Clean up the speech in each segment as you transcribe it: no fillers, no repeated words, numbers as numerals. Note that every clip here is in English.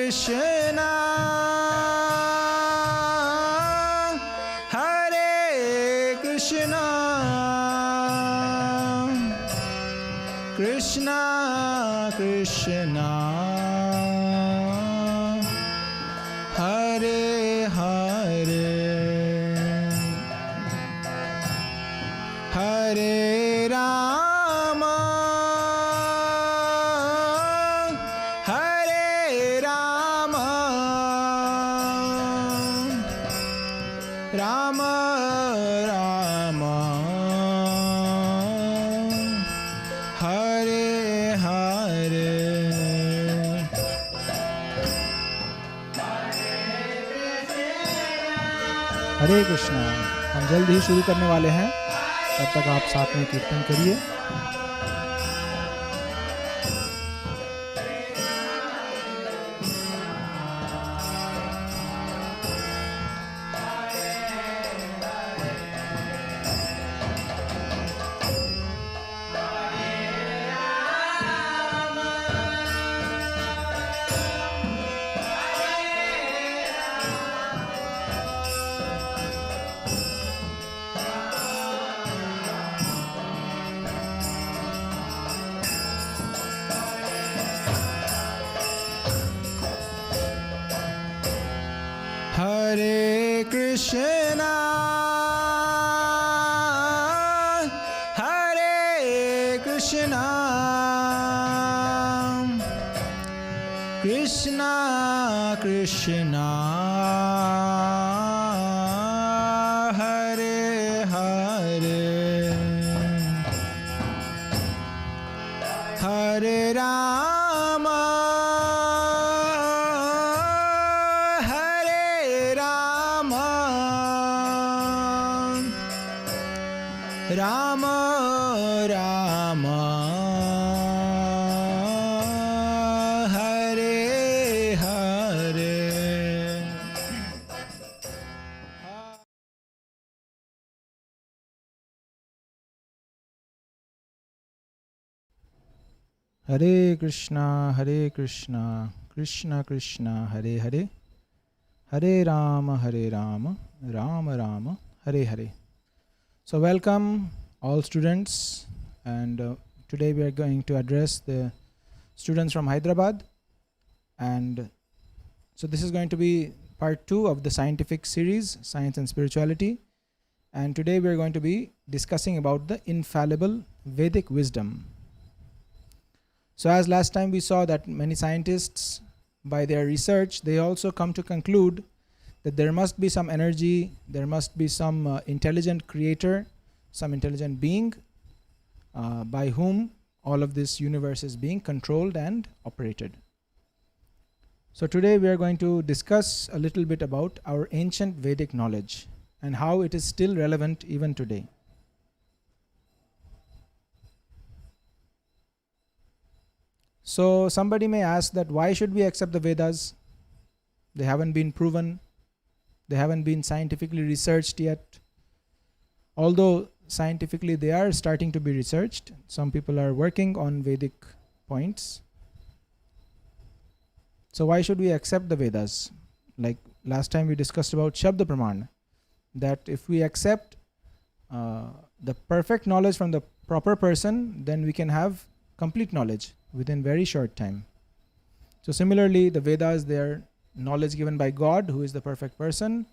Krishna, Hare Krishna, Krishna Krishna, Hare Hare, Hare Rama, Hare Rama, Rama Rama, Hare Hare. हरे कृष्णा। हम जल्द ही शुरू करने वाले हैं, तब तक आप साथ में कीर्तन करिए। Hare Krishna, Hare Krishna, Krishna Krishna, Hare Hare, Hare Rama, Rama Rama, Hare Hare. Hare Krishna, Krishna Krishna, Hare Hare, Hare Rama, Rama Rama, Hare Hare. So welcome all students, and today we are going to address the students from Hyderabad, and so this is going to be part 2 of the scientific series, Science and Spirituality, and today we are going to be discussing about the infallible Vedic wisdom. So as last time we saw that many scientists, by their research, they also come to conclude that there must be some energy, there must be some intelligent creator, some intelligent being by whom all of this universe is being controlled and operated. So today we are going to discuss a little bit about our ancient Vedic knowledge and how it is still relevant even today. So somebody may ask that why should we accept the Vedas? They haven't been proven. They haven't been scientifically researched yet. Although scientifically they are starting to be researched. Some people are working on Vedic points. So why should we accept the Vedas? Like last time we discussed about Shabda Praman, that if we accept the perfect knowledge from the proper person, then we can have complete knowledge within very short time. So similarly, the Vedas, they are knowledge given by God, who is the perfect person,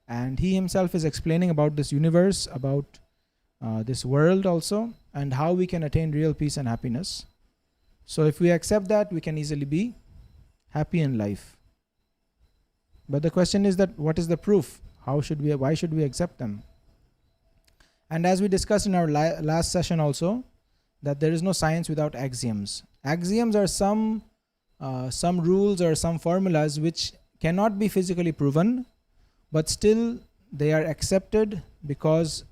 and he himself is explaining about this universe, about this world also, and how we can attain real peace and happiness. So if we accept that, we can easily be happy in life. But the question is that what is the proof? Why should we accept them? And as we discussed in our last session also, that there is no science without axioms. Axioms are some rules or some formulas which cannot be physically proven, but still they are accepted because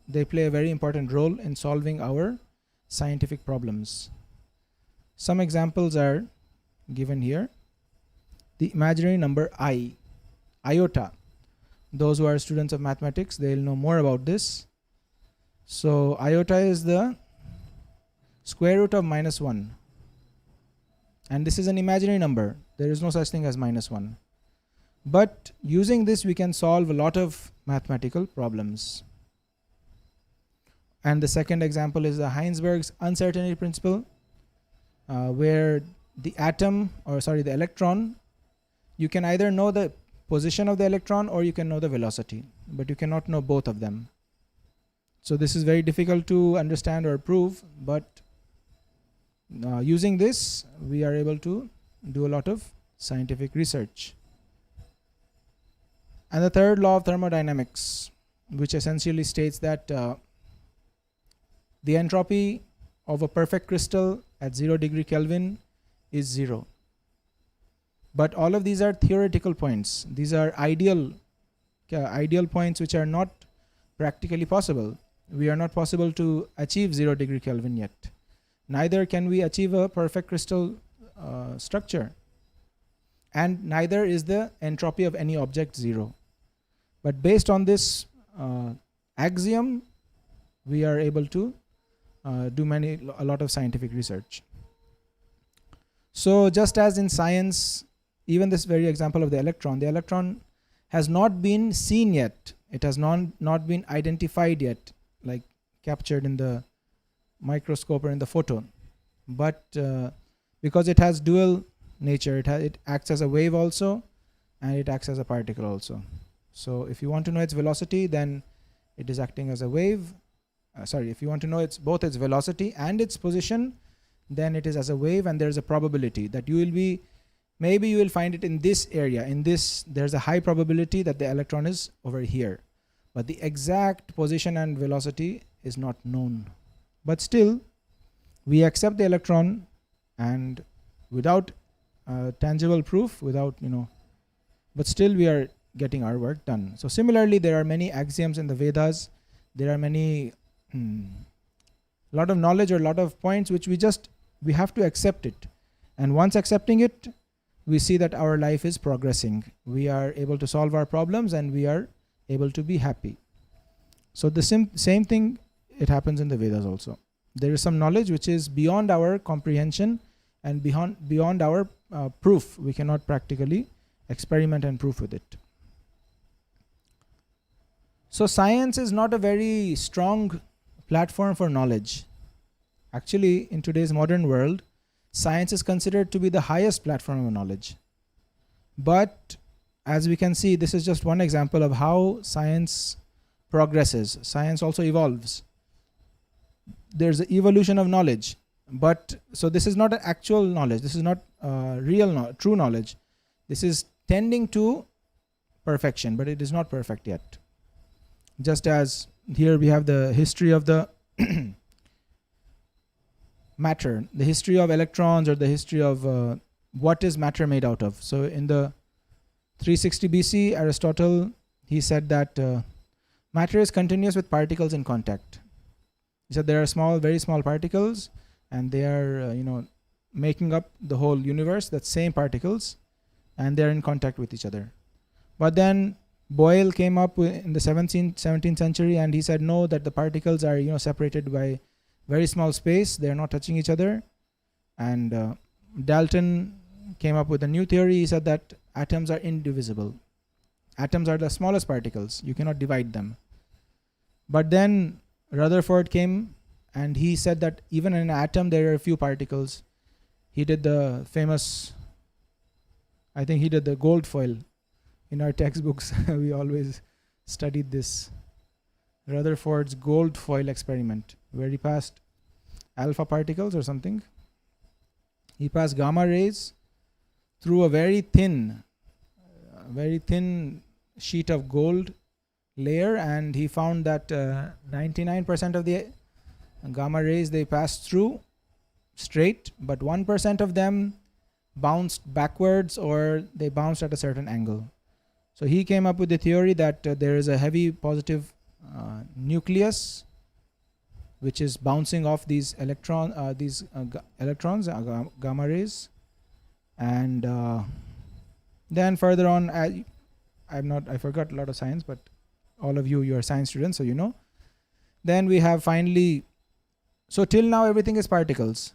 they play a very important role in solving our scientific problems. Some examples are given here. The imaginary number I, iota. Those who are students of mathematics, they will know more about this. So iota is the square root of -1. And this is an imaginary number. There is no such thing as -1. But using this, we can solve a lot of mathematical problems. And the second example is the Heisenberg's uncertainty principle, where the electron, you can either know the position of the electron or you can know the velocity, but you cannot know both of them. So this is very difficult to understand or prove, but using this, we are able to do a lot of scientific research. And the third law of thermodynamics, which essentially states that the entropy of a perfect crystal at 0 degree Kelvin is 0. But all of these are theoretical points. These are ideal points which are not practically possible. We are not possible to achieve 0 degree Kelvin yet. Neither can we achieve a perfect crystal structure. And neither is the entropy of any object 0. But based on this axiom, we are able to do a lot of scientific research. So just as in science, even this very example of the electron has not been seen yet. It has not been identified yet, like captured in the microscope or in the photo. But because it has dual nature, it acts as a wave also, and it acts as a particle also. So if you want to know its velocity, then it is acting as a wave. If you want to know both its velocity and its position, then it is as a wave, and there is a probability that maybe you will find it in this area. There's a high probability that the electron is over here. But the exact position and velocity is not known. But still, we accept the electron, and without tangible proof, but still we are getting our work done. So similarly, there are many axioms in the Vedas. There are many lot of knowledge or lot of points which we have to accept it. And once accepting it, we see that our life is progressing. We are able to solve our problems, and we are able to be happy. So the same thing, it happens in the Vedas also. There is some knowledge which is beyond our comprehension and beyond our proof. We cannot practically experiment and prove with it. So science is not a very strong platform for knowledge. Actually, in today's modern world, science is considered to be the highest platform of knowledge. But as we can see, this is just one example of how science progresses. Science also evolves. There's an evolution of knowledge. But so this is not an actual knowledge. This is not true knowledge. This is tending to perfection, but it is not perfect yet. Just as here we have the history of the matter, the history of electrons, or the history of what is matter made out of. So in the 360 BC, Aristotle, he said that matter is continuous with particles in contact. He said there are very small particles, and they are making up the whole universe. That same particles, and they are in contact with each other. But then Boyle came up in the 17th century, and he said no, that the particles are separated by very small space. They are not touching each other. And Dalton came up with a new theory. He said that atoms are indivisible. Atoms are the smallest particles. You cannot divide them. But then Rutherford came, and he said that even in an atom there are a few particles. He did the famous, I think he did the gold foil. In our textbooks, we always studied this. Rutherford's gold foil experiment, where he passed alpha particles or something. He passed gamma rays through a very thin sheet of gold layer, and he found that 99% of the gamma rays, they passed through straight, but 1% of them bounced backwards, or they bounced at a certain angle. So he came up with the theory that there is a heavy positive nucleus which is bouncing off these electrons, gamma rays. And then further on, I forgot a lot of science, but all of you are science students, so you know. Then we have finally, so till now everything is particles.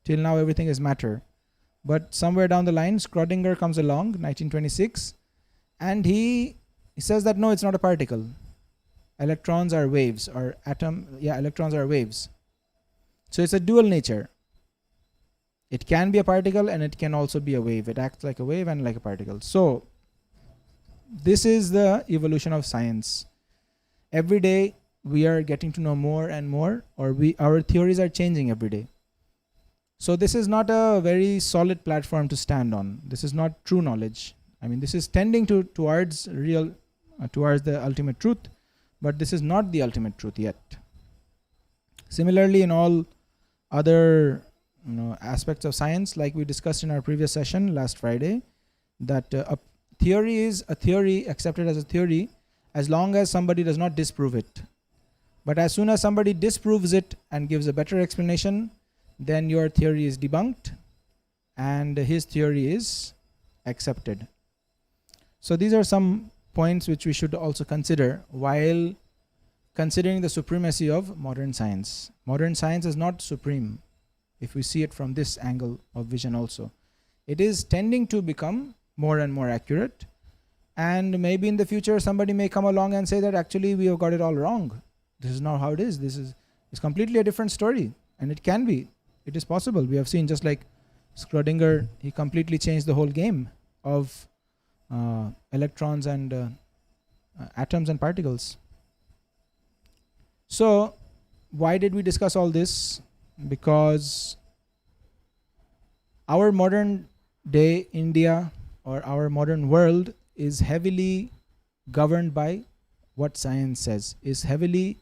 Till now everything is matter. But somewhere down the line, Schrödinger comes along, 1926, and he says that no, it's not a particle. Electrons are waves, or electrons are waves. So it's a dual nature. It can be a particle and it can also be a wave. It acts like a wave and like a particle. So this is the evolution of science. Every day we are getting to know more and more, or our theories are changing every day. So this is not a very solid platform to stand on. This is not true knowledge. I mean, this is tending towards the ultimate truth, but this is not the ultimate truth yet. Similarly, in all other aspects of science, like we discussed in our previous session last Friday, that a theory is a theory, accepted as a theory, as long as somebody does not disprove it. But as soon as somebody disproves it and gives a better explanation, then your theory is debunked and his theory is accepted. So these are some points which we should also consider while considering the supremacy of modern science. Modern science is not supreme, if we see it from this angle of vision also. It is tending to become more and more accurate, and maybe in the future somebody may come along and say that actually we have got it all wrong. This is not how it is. It's completely a different story, and it can be. It is possible. We have seen, just like Schrödinger, he completely changed the whole game of electrons and atoms and particles. So why did we discuss all this? Because our modern day India, or our modern world, is heavily governed by what science says, is heavily,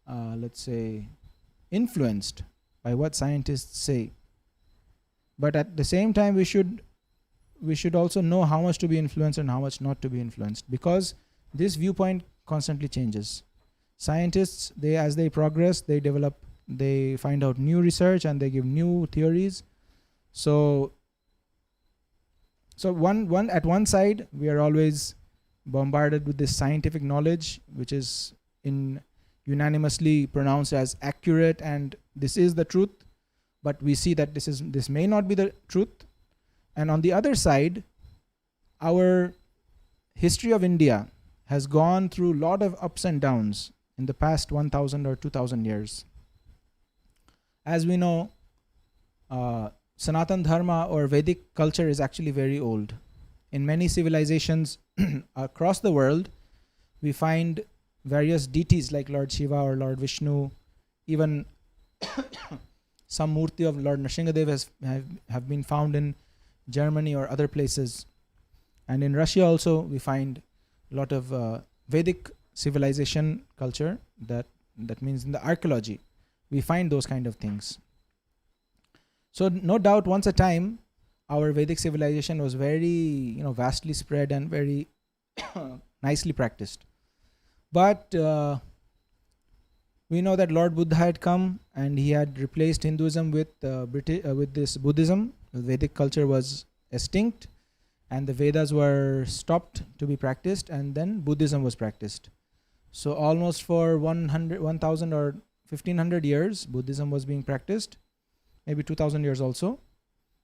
let's say, influenced by what scientists say. But at the same time, we should also know how much to be influenced and how much not to be influenced, because this viewpoint constantly changes. Scientists, as they progress, they develop, they find out new research and they give new theories. So at one side, we are always bombarded with this scientific knowledge, which is unanimously pronounced as accurate, and this is the truth. But we see that this may not be the truth. And on the other side, our history of India has gone through a lot of ups and downs in the past 1,000 or 2,000 years. As we know, Sanatan Dharma or Vedic culture is actually very old. In many civilizations across the world, we find various deities like Lord Shiva or Lord Vishnu, even some murti of Lord Nrsingadev have been found in Germany or other places. And in Russia also we find a lot of Vedic civilization culture, that means in the archaeology we find those kind of things. So no doubt once a time our Vedic civilization was very vastly spread and very nicely practiced. But we know that Lord Buddha had come and he had replaced Hinduism with this Buddhism. The Vedic culture was extinct and the Vedas were stopped to be practiced, and then Buddhism was practiced. So almost for 1,000 or 1,500 years Buddhism was being practiced, maybe 2,000 years also.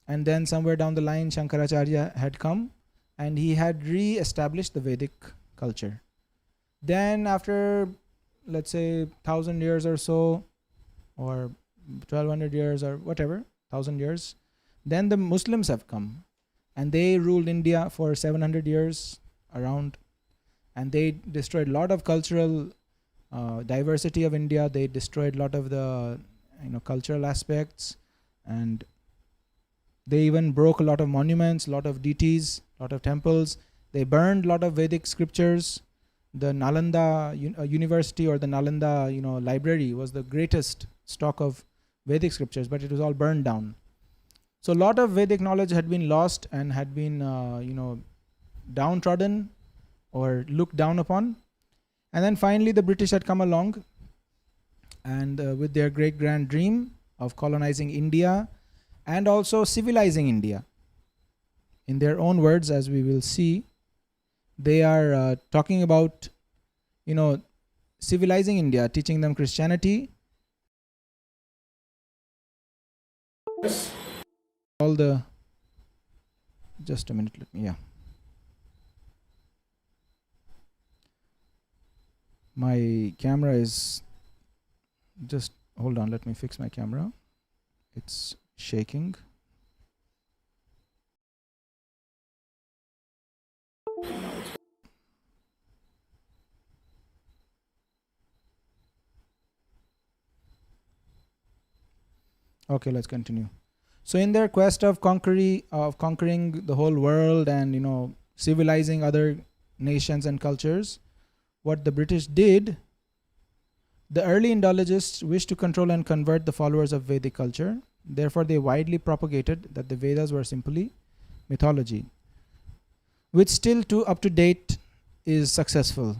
And then somewhere down the line Shankaracharya had come and he had re-established the Vedic culture. Then after, let's say, 1,000 years or so, or 1,200 years or whatever, 1,000 years, then the Muslims have come and they ruled India for 700 years around, and they destroyed a lot of cultural diversity of India. They destroyed a lot of the cultural aspects, and they even broke a lot of monuments, a lot of deities, a lot of temples. They burned a lot of Vedic scriptures. The Nalanda University or the Nalanda library was the greatest stock of Vedic scriptures, but it was all burned down. So a lot of Vedic knowledge had been lost and had been downtrodden or looked down upon. And then finally the British had come along, and with their great grand dream of colonizing India and also civilizing India. In their own words, as we will see, they are talking about civilizing India, teaching them Christianity, all the Just a minute, my camera is just, hold on, let me fix my camera. It's shaking. Okay, let's continue. So in their quest of conquering the whole world and civilizing other nations and cultures, what the British did, the early Indologists wished to control and convert the followers of Vedic culture. Therefore, they widely propagated that the Vedas were simply mythology, which still up to date is successful.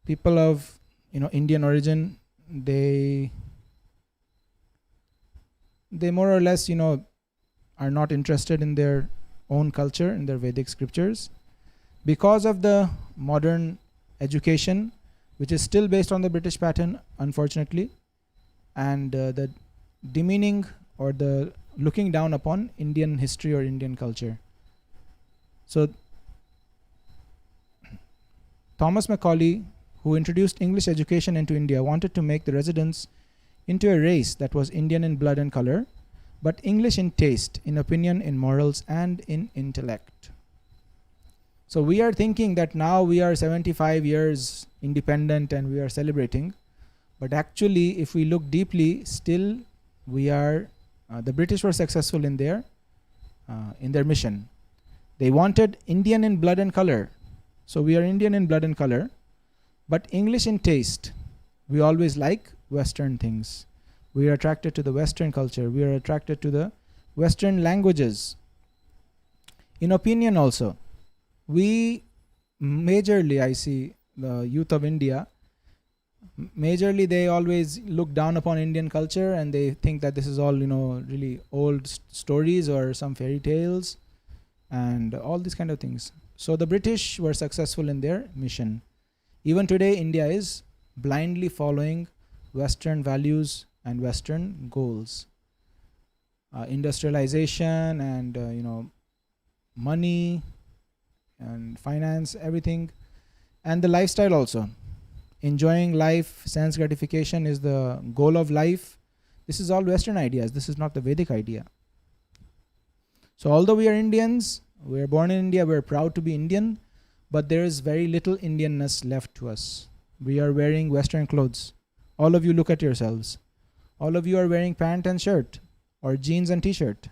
People of Indian origin, they more or less are not interested in their own culture, in their Vedic scriptures, because of the modern education, which is still based on the British pattern, unfortunately, and the demeaning or the looking down upon Indian history or Indian culture. So Thomas Macaulay, who introduced English education into India, wanted to make the residents into a race that was Indian in blood and color, but English in taste, in opinion, in morals, and in intellect. So we are thinking that now we are 75 years independent and we are celebrating, but actually, if we look deeply, still we are. The British were successful in their mission. They wanted Indian in blood and color. So we are Indian in blood and color, but English in taste. We always like Western things. We are attracted to the Western culture. We are attracted to the Western languages. In opinion also, we majorly, I see the youth of India, majorly they always look down upon Indian culture and they think that this is all really old stories or some fairy tales and all these kind of things. So the British were successful in their mission. Even today, India is blindly following Western values and Western goals. Industrialization and money and finance, everything, and the lifestyle also. Enjoying life, sense gratification is the goal of life. This is all Western ideas. This is not the Vedic idea. So although we are Indians, we are born in India, we are proud to be Indian, but there is very little Indianness left to us. We are wearing Western clothes. All of you look at yourselves. All of you are wearing pant and shirt or jeans and t-shirt.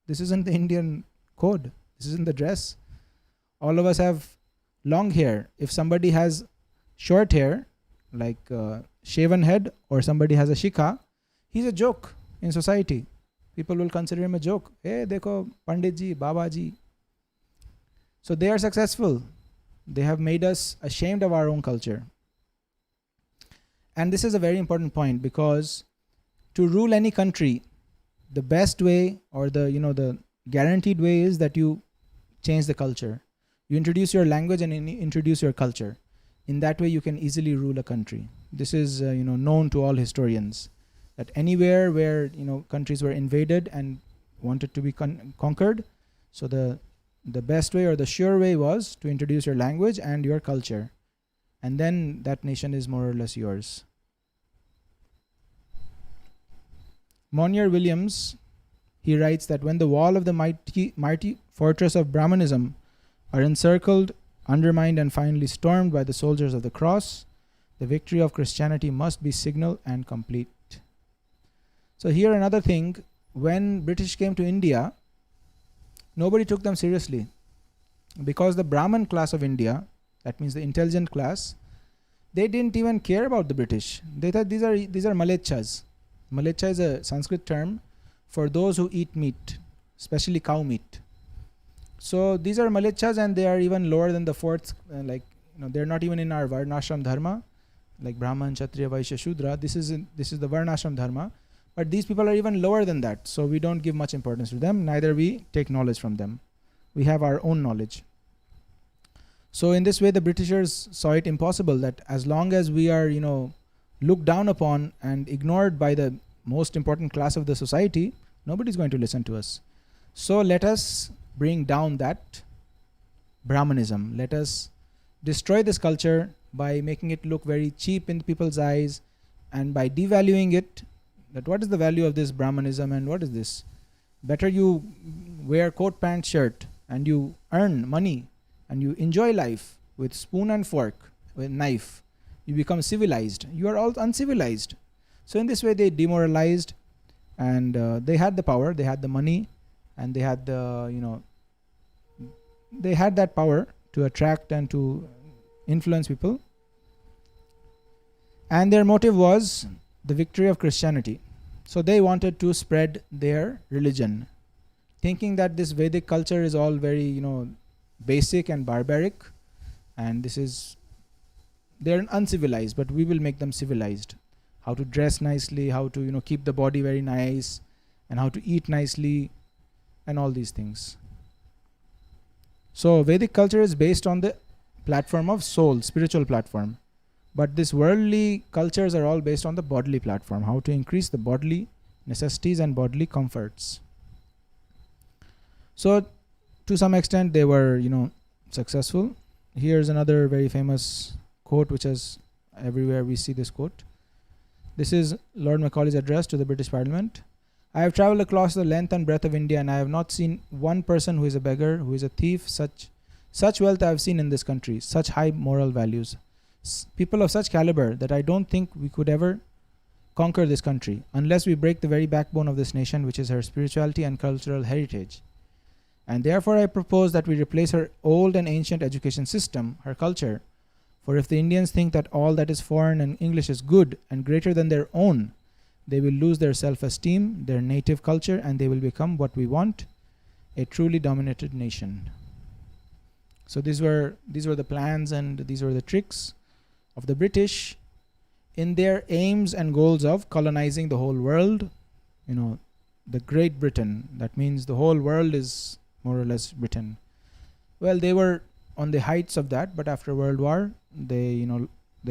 This isn't the Indian code. This isn't the dress. All of us have long hair. If somebody has short hair, like shaven head, or somebody has a shikha, he's a joke in society. People will consider him a joke. Hey, dekho, Pandit ji, Baba ji. So they are successful. They have made us ashamed of our own culture. And this is a very important point, because to rule any country, the best way or the guaranteed way is that you change the culture. You introduce your language and introduce your culture. In that way, you can easily rule a country. This is known to all historians, that anywhere where countries were invaded and wanted to be conquered, so the best way or the sure way was to introduce your language and your culture, and then that nation is more or less yours. Monier Williams, he writes that when the wall of the mighty fortress of Brahmanism are encircled, undermined, and finally stormed by the soldiers of the cross, the victory of Christianity must be signal and complete. So here another thing, when British came to India, nobody took them seriously, because the Brahmin class of India, that means the intelligent class, they didn't even care about the British. They thought these are malechas. Malecha is a Sanskrit term for those who eat meat, especially cow meat. So these are malechas, and they are even lower than the fourth, they're not even in our Varnashram Dharma, like Brahman, Kshatriya, Vaishya, Shudra. This is the Varnashram Dharma, but these people are even lower than that. So we don't give much importance to them, neither we take knowledge from them. We have our own knowledge. So in this way, the Britishers saw it impossible that as long as we are, looked down upon and ignored by the most important class of the society, nobody's going to listen to us. So let us bring down that Brahmanism. Let us destroy this culture by making it look very cheap in people's eyes, and by devaluing it, that what is the value of this Brahmanism and what is this? Better you wear coat, pant, shirt, and you earn money and you enjoy life with spoon and fork, with knife. You become civilized. You are all uncivilized. So in this way they demoralized, and they had the power, they had the money, and they had the, they had that power to attract and to influence people. And their motive was the victory of Christianity. So they wanted to spread their religion, thinking that this Vedic culture is all very, basic and barbaric, and they're uncivilized, but we will make them civilized. How to dress nicely, how to, keep the body very nice, and how to eat nicely, and all these things. So Vedic culture is based on the platform of soul, spiritual platform. But these worldly cultures are all based on the bodily platform, how to increase the bodily necessities and bodily comforts. So to some extent they were, successful. Here's another very famous quote, which is everywhere we see this quote. This is Lord Macaulay's address to the British Parliament. I have travelled across the length and breadth of India, and I have not seen one person who is a beggar, who is a thief. Such wealth I have seen in this country, such high moral values. People of such caliber that I don't think we could ever conquer this country unless we break the very backbone of this nation, which is her spirituality and cultural heritage. And therefore I propose that we replace her old and ancient education system, her culture. For if the Indians think that all that is foreign and English is good and greater than their own, they will lose their self-esteem, their native culture, and they will become what we want, a truly dominated nation. So these were the plans and these were the tricks of the British in their aims and goals of colonizing the whole world. The Great Britain, that means the whole world is more or less Britain. Well, they were on the heights of that, but after World War, they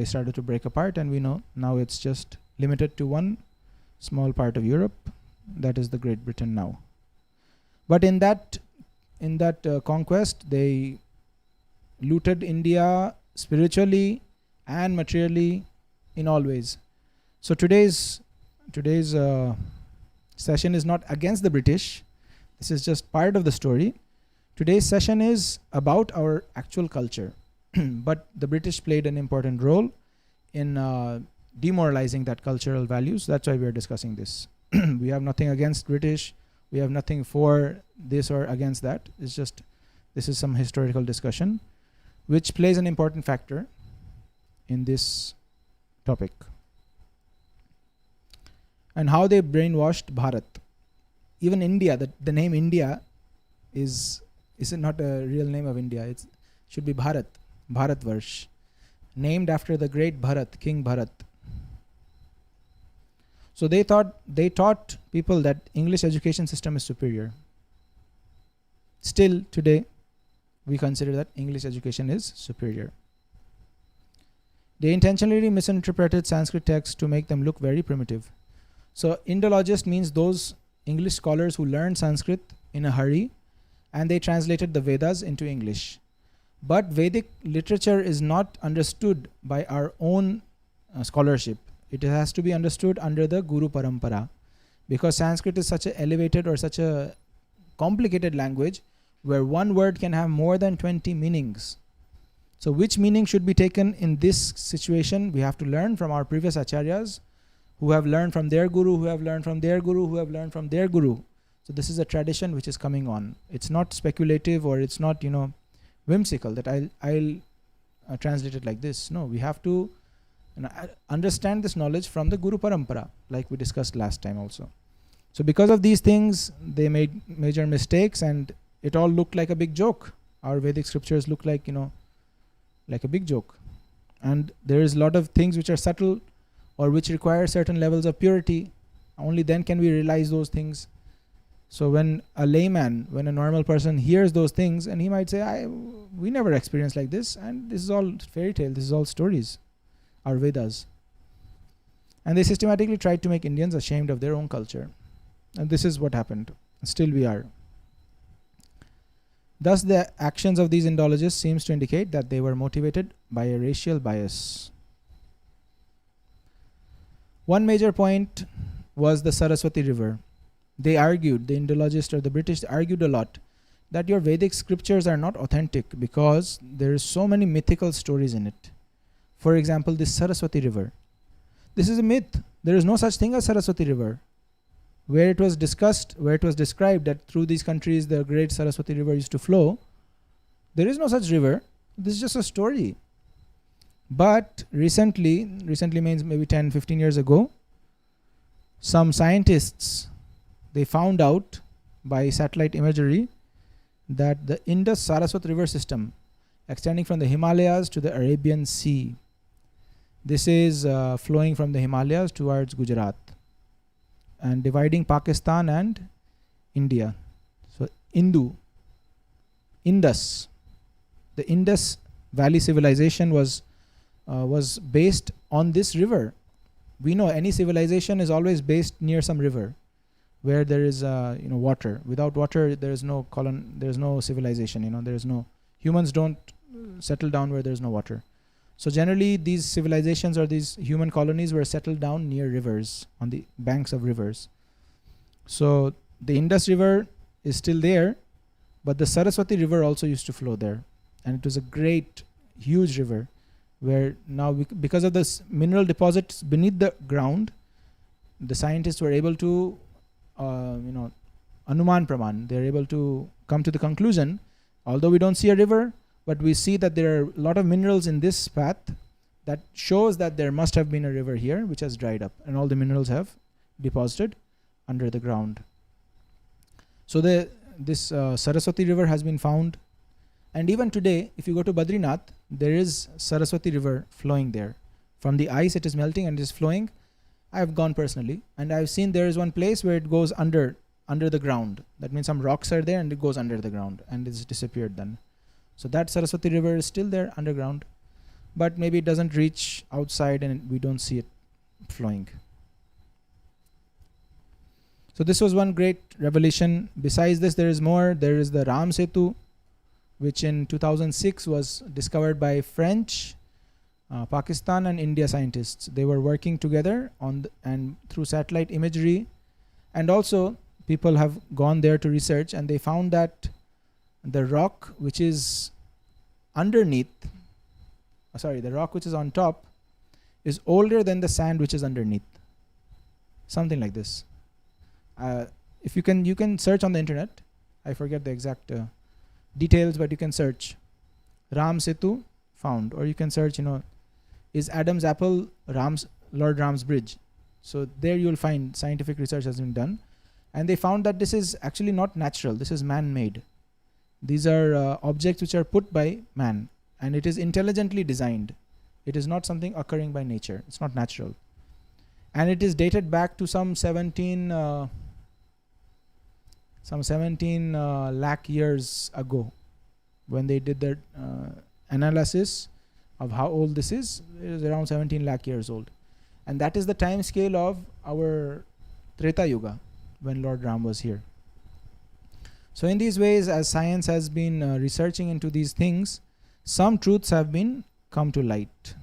started to break apart, and we know now it's just limited to one small part of Europe, that is the Great Britain now. But in that conquest, they looted India spiritually and materially in all ways. So today's session is not against the British. This is just part of the story. Today's session is about our actual culture. But the British played an important role in demoralizing that cultural values. That's why we are discussing this. We have nothing against British. We have nothing for this or against that. It's just, this is some historical discussion which plays an important factor in this topic. And how they brainwashed Bharat. Even India, the name India is not a real name of India. It should be Bharat, Bharatvarsh, named after the great Bharat, King Bharat. So they taught people that English education system is superior. Still today, we consider that English education is superior. They intentionally misinterpreted Sanskrit texts to make them look very primitive. So Indologist means those English scholars who learned Sanskrit in a hurry, and they translated the Vedas into English. But Vedic literature is not understood by our own scholarship. It has to be understood under the Guru Parampara, because Sanskrit is such an elevated or such a complicated language where one word can have more than 20 meanings. So which meaning should be taken in this situation? We have to learn from our previous acharyas, who have learned from their guru, who have learned from their guru, who have learned from their guru. So this is a tradition which is coming on. It's not speculative, or it's not, whimsical that I'll translate it like this. No, we have to understand this knowledge from the Guru Parampara, like we discussed last time also. So because of these things, they made major mistakes, and it all looked like a big joke. Our Vedic scriptures look like, like a big joke. And there is a lot of things which are subtle or which require certain levels of purity. Only then can we realize those things. So when a layman, when a normal person hears those things, and he might say, we never experienced like this, and this is all fairy tale, this is all stories, our Vedas. And they systematically tried to make Indians ashamed of their own culture. And this is what happened. Still we are. Thus, the actions of these Indologists seems to indicate that they were motivated by a racial bias. One major point was the Saraswati River. They argued, the Indologists or the British argued a lot, that your Vedic scriptures are not authentic because there is so many mythical stories in it. For example, this Saraswati River. This is a myth. There is no such thing as Saraswati River. Where it was described that through these countries the great Saraswati River used to flow, there is no such river. This is just a story. But recently means maybe 10, 15 years ago, some scientists, they found out by satellite imagery that the Indus-Saraswati River system, extending from the Himalayas to the Arabian Sea, this is flowing from the Himalayas towards Gujarat and dividing Pakistan and India. So Indus, the Indus Valley civilization was based on this river. We know any civilization is always based near some river, where there is water. Without water, there is no there is no civilization. There is no, humans don't settle down where there is no water. So generally, these civilizations or these human colonies were settled down near rivers, on the banks of rivers. So the Indus River is still there, but the Saraswati River also used to flow there, and it was a great, huge river, where now because of this mineral deposits beneath the ground, the scientists were able to, Anuman Praman, they're able to come to the conclusion, although we don't see a river, but we see that there are a lot of minerals in this path that shows that there must have been a river here which has dried up, and all the minerals have deposited under the ground. So this Saraswati River has been found, and even today, if you go to Badrinath, there is Saraswati River flowing there. From the ice, it is melting and it is flowing. I have gone personally, and I've seen there is one place where it goes under the ground. That means some rocks are there and it goes under the ground and it's disappeared then. So that Saraswati River is still there underground, but maybe it doesn't reach outside and we don't see it flowing. So this was one great revelation. Besides this, there is more. There is the Ram Setu, which in 2006 was discovered by French, Pakistan and India scientists. They were working together and through satellite imagery, and also people have gone there to research, and they found that the rock which is underneath, the rock which is on top is older than the sand which is underneath. Something like this. If you can search on the internet. I forget the exact details, but you can search Ram Setu found, or you can search, is Adam's apple Lord Ram's bridge. So there you will find scientific research has been done, and they found that this is actually not natural. This is man-made. These are objects which are put by man, and it is intelligently designed. It is not something occurring by nature. It's not natural, and it is dated back to some 17 lakh years ago, when they did their analysis of how old this is. It is around 17 lakh years old, and that is the time scale of our Treta Yuga, when Lord Ram was here. So in these ways, as science has been researching into these things, some truths have been come to light.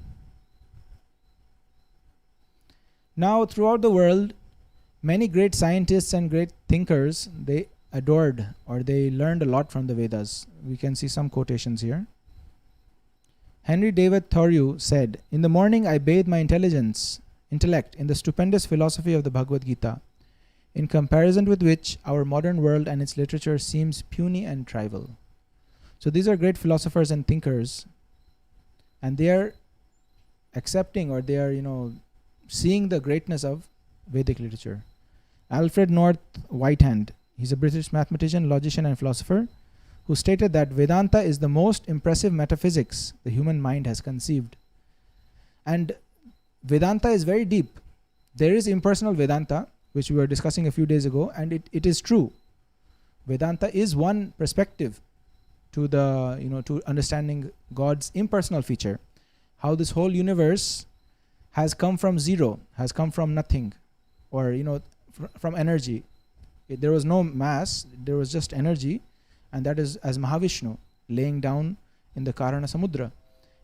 Now throughout the world, many great scientists and great thinkers, they adored or they learned a lot from the Vedas. We can see some quotations here. Henry David Thoreau said, "In the morning I bathe my intellect in the stupendous philosophy of the Bhagavad Gita, in comparison with which our modern world and its literature seems puny and trivial." So these are great philosophers and thinkers, and they are accepting, or they are seeing the greatness of Vedic literature. Alfred North Whitehand, he's a British mathematician, logician and philosopher, who stated that Vedanta is the most impressive metaphysics the human mind has conceived. And Vedanta is very deep. There is impersonal Vedanta, which we were discussing a few days ago, and it is true. Vedanta is one perspective to to understanding God's impersonal feature, how this whole universe has come from zero, has come from nothing, or from energy. There was no mass, there was just energy, and that is as Mahavishnu laying down in the Karana Samudra.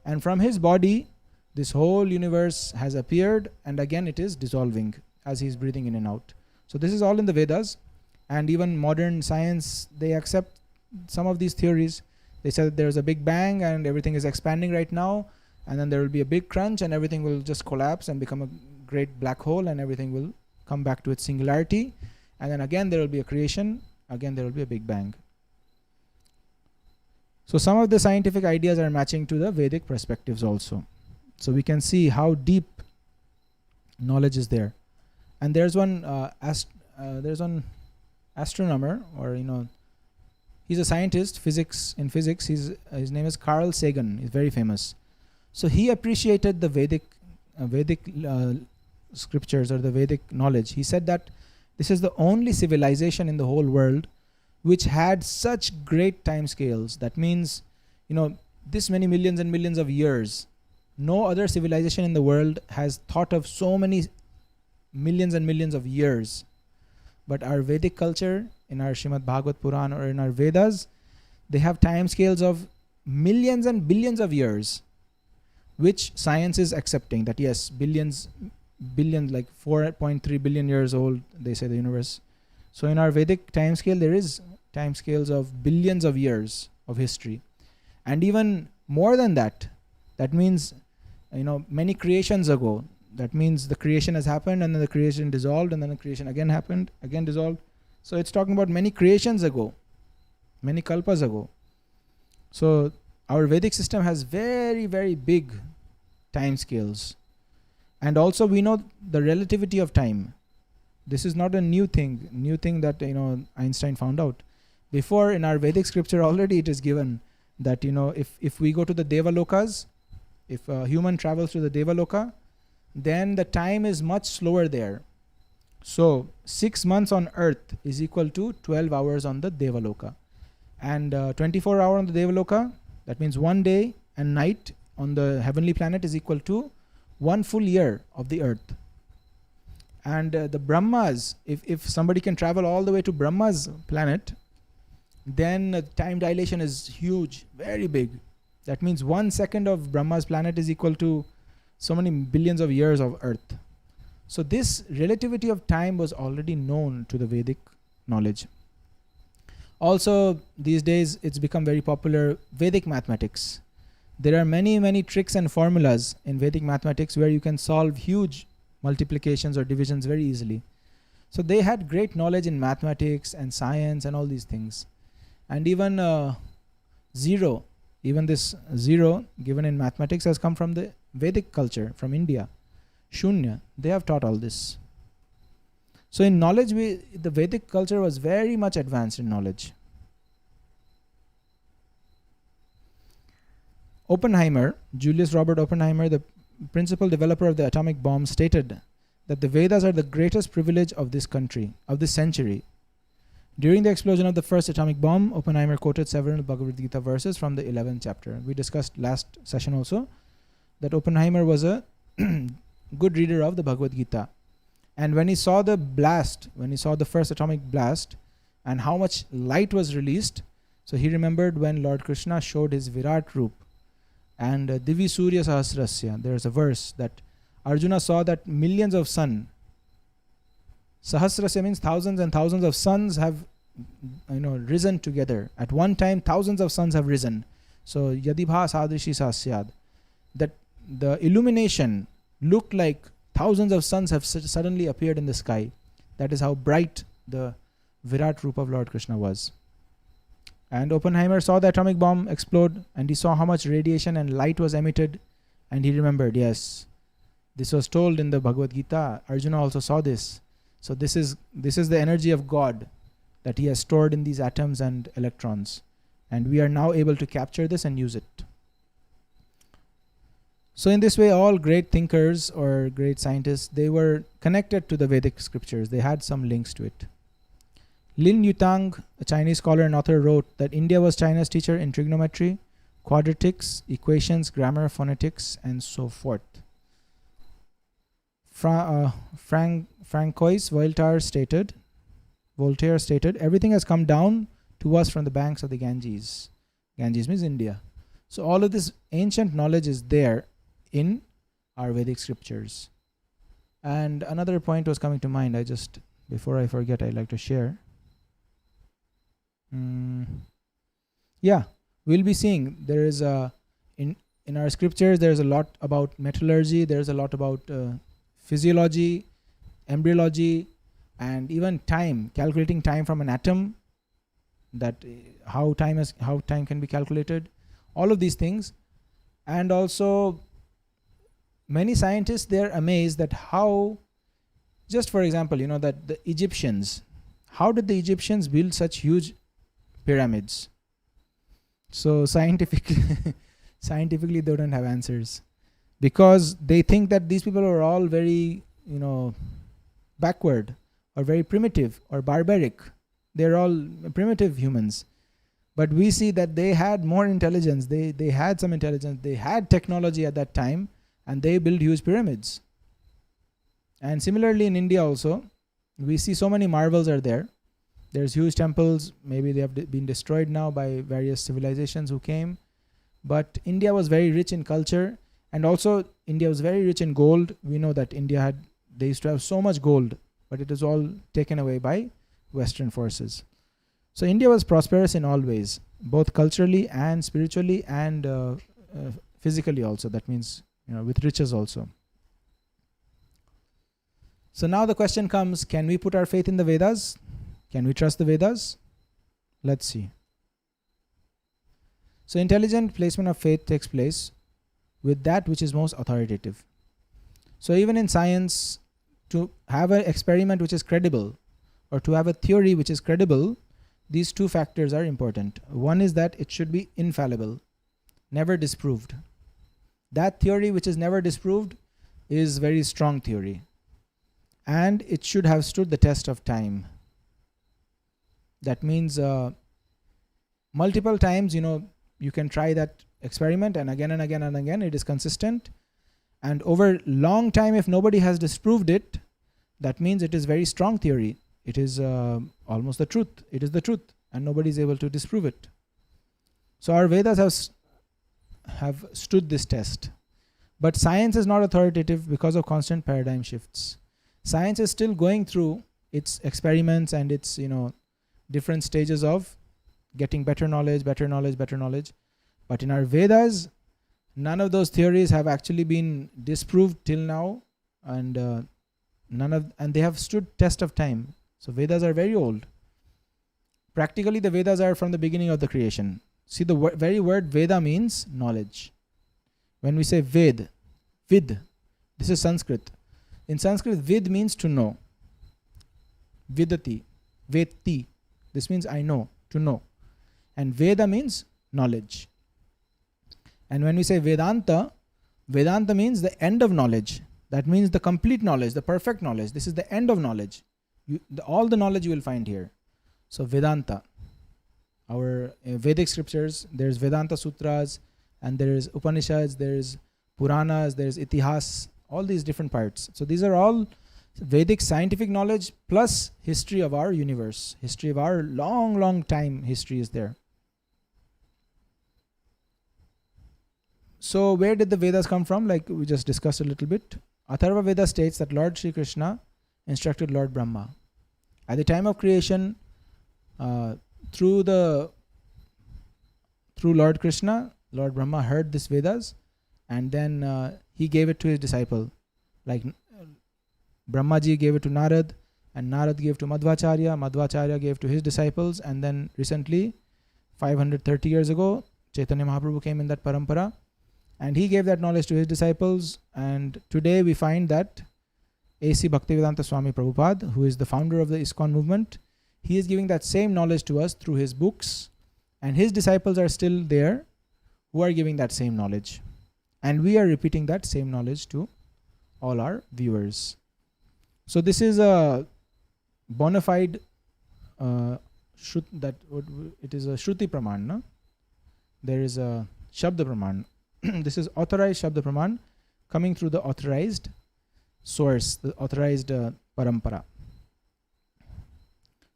And from his body, this whole universe has appeared, and again it is dissolving as he is breathing in and out. So this is all in the Vedas, and even modern science, they accept some of these theories. They say that there's a big bang and everything is expanding right now, and then there will be a big crunch and everything will just collapse and become a great black hole, and everything will come back to its singularity, and then again there will be a creation, again there will be a big bang. So some of the scientific ideas are matching to the Vedic perspectives also. So we can see how deep knowledge is there. And there's one astronomer, or he's a scientist, physics. His name is Carl Sagan. He's very famous. So he appreciated the Vedic scriptures or the Vedic knowledge. He said that this is the only civilization in the whole world which had such great time scales. That means, this many millions and millions of years. No other civilization in the world has thought of so many millions and millions of years. But our Vedic culture, in our Srimad Bhagavad Puran or in our Vedas, they have time scales of millions and billions of years, which science is accepting that yes, billions, like 4.3 billion years old, they say the universe. So in our Vedic time scale, there is time scales of billions of years of history. And even more than that, that means, many creations ago. That means the creation has happened, and then the creation dissolved, and then the creation again happened, again dissolved. So it's talking about many creations ago, many kalpas ago. So our Vedic system has very, very big time scales. And also we know the relativity of time. This is not a new thing that Einstein found out. Before, in our Vedic scripture already it is given that if we go to the Devalokas, if a human travels to the Devaloka, then the time is much slower there. So 6 months on earth is equal to 12 hours on the Devaloka. And 24 hours on the Devaloka, that means 1 day and night on the heavenly planet is equal to 1 full year of the earth. And the Brahmas, if somebody can travel all the way to Brahma's planet, then time dilation is huge, very big. That means 1 second of Brahma's planet is equal to so many billions of years of earth. So this relativity of time was already known to the Vedic knowledge. Also, these days it's become very popular, Vedic mathematics. There are many, many tricks and formulas in Vedic mathematics where you can solve huge multiplications or divisions very easily. So they had great knowledge in mathematics and science and all these things. And even zero, even this zero given in mathematics has come from the Vedic culture, from India. Shunya, they have taught all this. So in knowledge, the Vedic culture was very much advanced in knowledge. Oppenheimer, Julius Robert Oppenheimer, the principal developer of the atomic bomb, stated that the Vedas are the greatest privilege of this country, of this century. During the explosion of the first atomic bomb, Oppenheimer quoted several Bhagavad Gita verses from the 11th chapter. We discussed last session also that Oppenheimer was a good reader of the Bhagavad Gita. And when he saw the blast, when he saw the first atomic blast and how much light was released, so he remembered when Lord Krishna showed his Virat Roop. And Divi Surya Sahasrasya, there's a verse that Arjuna saw that millions of sun, Sahasrasya means thousands and thousands of suns have risen together. At one time, thousands of suns have risen. So Yadibha Sadrishi Sasyad, that the illumination looked like thousands of suns have suddenly appeared in the sky. That is how bright the Virat Roop of Lord Krishna was. And Oppenheimer saw the atomic bomb explode, and he saw how much radiation and light was emitted, and he remembered, yes, this was told in the Bhagavad Gita. Arjuna also saw this. So this is the energy of God that he has stored in these atoms and electrons, and we are now able to capture this and use it. So in this way, all great thinkers or great scientists, they were connected to the Vedic scriptures. They had some links to it. Lin Yutang, a Chinese scholar and author, wrote that India was China's teacher in trigonometry, quadratics, equations, grammar, phonetics, and so forth. Francois Voltaire stated, everything has come down to us from the banks of the Ganges. Ganges means India. So all of this ancient knowledge is there in our Vedic scriptures. And another point was coming to mind. Before I forget, I'd like to share. Yeah, we'll be seeing there is in our scriptures there's a lot about metallurgy, there's a lot about physiology, embryology, and even time, calculating time from an atom, that how time can be calculated, all of these things. And also many scientists, they're amazed that how, just for example, that the Egyptians, how did the Egyptians build such huge pyramids? So scientifically they don't have answers, because they think that these people are all very backward or very primitive or barbaric. They're all primitive humans. But we see that they had more intelligence, they had some intelligence, they had technology at that time, and they built huge pyramids. And similarly in India also, we see so many marvels are there. There's huge temples, maybe they have been destroyed now by various civilizations who came. But India was very rich in culture, and also India was very rich in gold. We know that they used to have so much gold, but it was all taken away by Western forces. So India was prosperous in all ways, both culturally and spiritually and physically also. That means, with riches also. So now the question comes, can we put our faith in the Vedas? Can we trust the Vedas? Let's see. So intelligent placement of faith takes place with that which is most authoritative. So even in science, to have an experiment which is credible, or to have a theory which is credible, these two factors are important. One is that it should be infallible, never disproved. That theory which is never disproved is very strong theory. And it should have stood the test of time. That means multiple times, you can try that experiment, and again and again and again, it is consistent. And over long time, if nobody has disproved it, that means it is very strong theory. It is almost the truth. It is the truth, and nobody is able to disprove it. So our Vedas have stood this test. But science is not authoritative because of constant paradigm shifts. Science is still going through its experiments and its different stages of getting better knowledge. But in our Vedas, none of those theories have actually been disproved till now, and they have stood test of time. So Vedas are very old. Practically, the Vedas are from the beginning of the creation. See, the very word Veda means knowledge. When we say Vid, this is Sanskrit. In Sanskrit, Vid means to know. Vidati, Veti. This means I know, to know. And Veda means knowledge. And when we say Vedanta means the end of knowledge. That means the complete knowledge, the perfect knowledge. This is the end of knowledge. All the knowledge you will find here. So Vedanta. Our Vedic scriptures, there's Vedanta Sutras, and there is Upanishads, there is Puranas, there is Itihas, all these different parts. So these are all Vedic scientific knowledge plus history of our universe. History of our long time history is there. So where did the Vedas come from? Like we just discussed a little bit. Atharva Veda states that Lord Sri Krishna instructed Lord Brahma. At the time of creation, through Lord Krishna, Lord Brahma heard this Vedas, and then he gave it to his disciple. Like Brahmaji gave it to Narad, and Narad gave to Madhvacharya, Madhvacharya gave to his disciples, and then recently, 530 years ago, Chaitanya Mahaprabhu came in that parampara, and he gave that knowledge to his disciples. And today we find that A.C. Bhaktivedanta Swami Prabhupada, who is the founder of the ISKCON movement, he is giving that same knowledge to us through his books, and his disciples are still there who are giving that same knowledge. And we are repeating that same knowledge to all our viewers. So this is a bona fide, it is a Shruti Praman. No? There is a Shabda Praman. This is authorized Shabda Praman coming through the authorized source, the authorized parampara.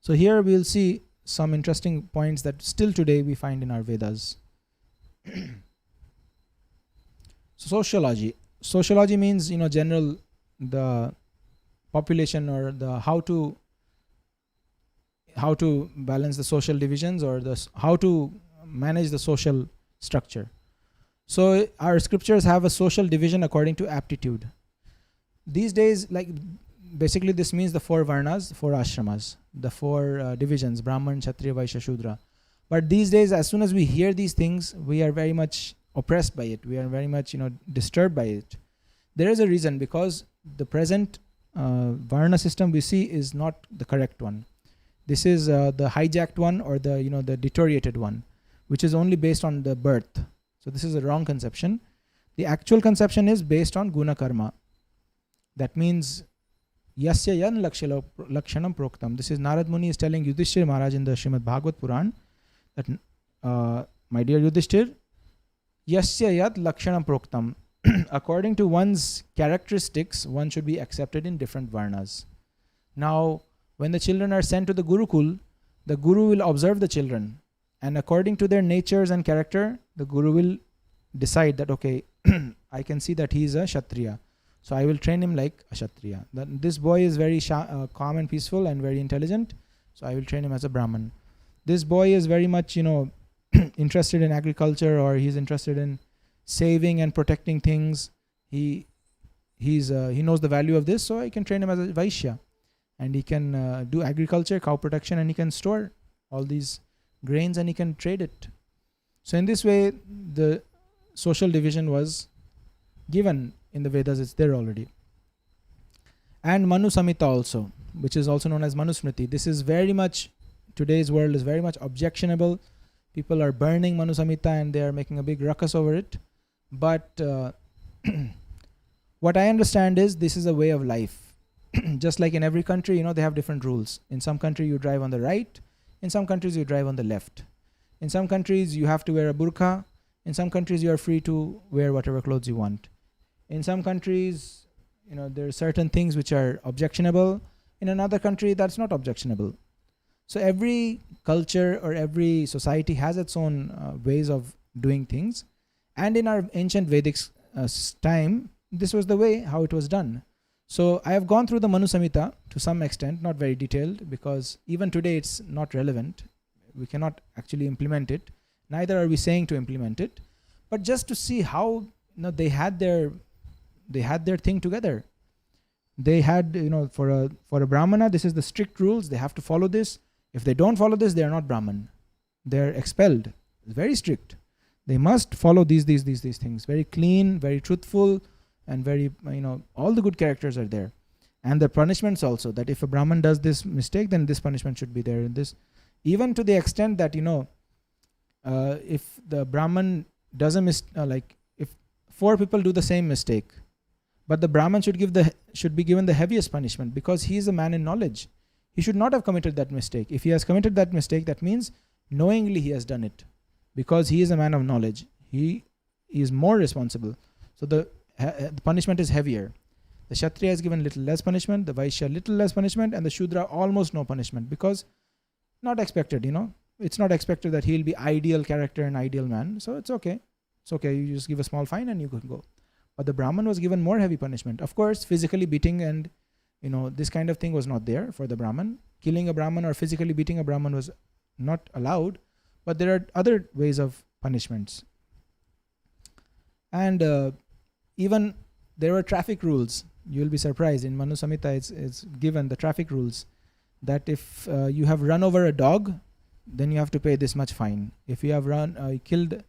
So here we'll see some interesting points that still today we find in our Vedas. Sociology. Sociology means, general, the population, or the how to balance the social divisions, or how to manage the social structure. So our scriptures have a social division according to aptitude. These days, basically this means the 4 varnas, 4 ashramas, the 4 divisions, Brahman, Kshatriya, Vaishya, Shudra. But these days, as soon as we hear these things, we are very much oppressed by it. We are very much, disturbed by it. There is a reason, because the present varna system we see is not the correct one. This is the hijacked one, or the deteriorated one, which is only based on the birth. So this is a wrong conception. The actual conception is based on guna karma. That means yasya yan lakshanam proktam. This is Narad Muni is telling Yudhishthir Maharaj in the Srimad Bhagavad Puran that, my dear Yudhishthir, yasya yad lakshanam proktam. According to one's characteristics, one should be accepted in different varnas. Now, when the children are sent to the Gurukul, the Guru will observe the children. And according to their natures and character, the Guru will decide that, okay, I can see that he is a Kshatriya. So I will train him like a Kshatriya. This boy is very calm and peaceful and very intelligent. So I will train him as a Brahman. This boy is very much, interested in agriculture, or he's interested in saving and protecting things. He knows the value of this, so I can train him as a Vaishya. And he can do agriculture, cow protection, and he can store all these grains and he can trade it. So in this way, the social division was given in the Vedas. It's there already. And Manusamita also, which is also known as Manusmriti. This is very much, today's world is very much objectionable. People are burning Manusamita and they are making a big ruckus over it. But what I understand is this is a way of life. Just like in every country, they have different rules. In some country you drive on the right. In some countries you drive on the left. In some countries you have to wear a burqa. In some countries you are free to wear whatever clothes you want. In some countries, there are certain things which are objectionable. In another country, that's not objectionable. So every culture or every society has its own ways of doing things. And in our ancient Vedic time, this was the way how it was done. So I have gone through the Manusamita to some extent, not very detailed, because even today it's not relevant. We cannot actually implement it. Neither are we saying to implement it. But just to see how they had their thing together. They had, for a Brahmana, this is the strict rules. They have to follow this. If they don't follow this, they are not Brahman. They're expelled. It's very strict. They must follow these things. Very clean, very truthful, and very, all the good characters are there. And the punishments also, that if a Brahman does this mistake, then this punishment should be there. And this, even to the extent that, if the Brahman does if 4 people do the same mistake, but the Brahman should be given the heaviest punishment, because he is a man in knowledge. He should not have committed that mistake. If he has committed that mistake, that means knowingly he has done it, because he is a man of knowledge. He is more responsible. So the punishment is heavier. The Kshatriya is given little less punishment, the Vaishya little less punishment, and the Shudra almost no punishment, because not expected, It's not expected that he'll be ideal character and ideal man. So it's okay. It's okay. You just give a small fine and you can go. But the Brahman was given more heavy punishment. Of course, physically beating and, this kind of thing was not there for the Brahman. Killing a Brahman or physically beating a Brahman was not allowed. But there are other ways of punishments. And even there were traffic rules. You'll be surprised. In Manusamita, it's given the traffic rules that if you have run over a dog, then you have to pay this much fine. If you have killed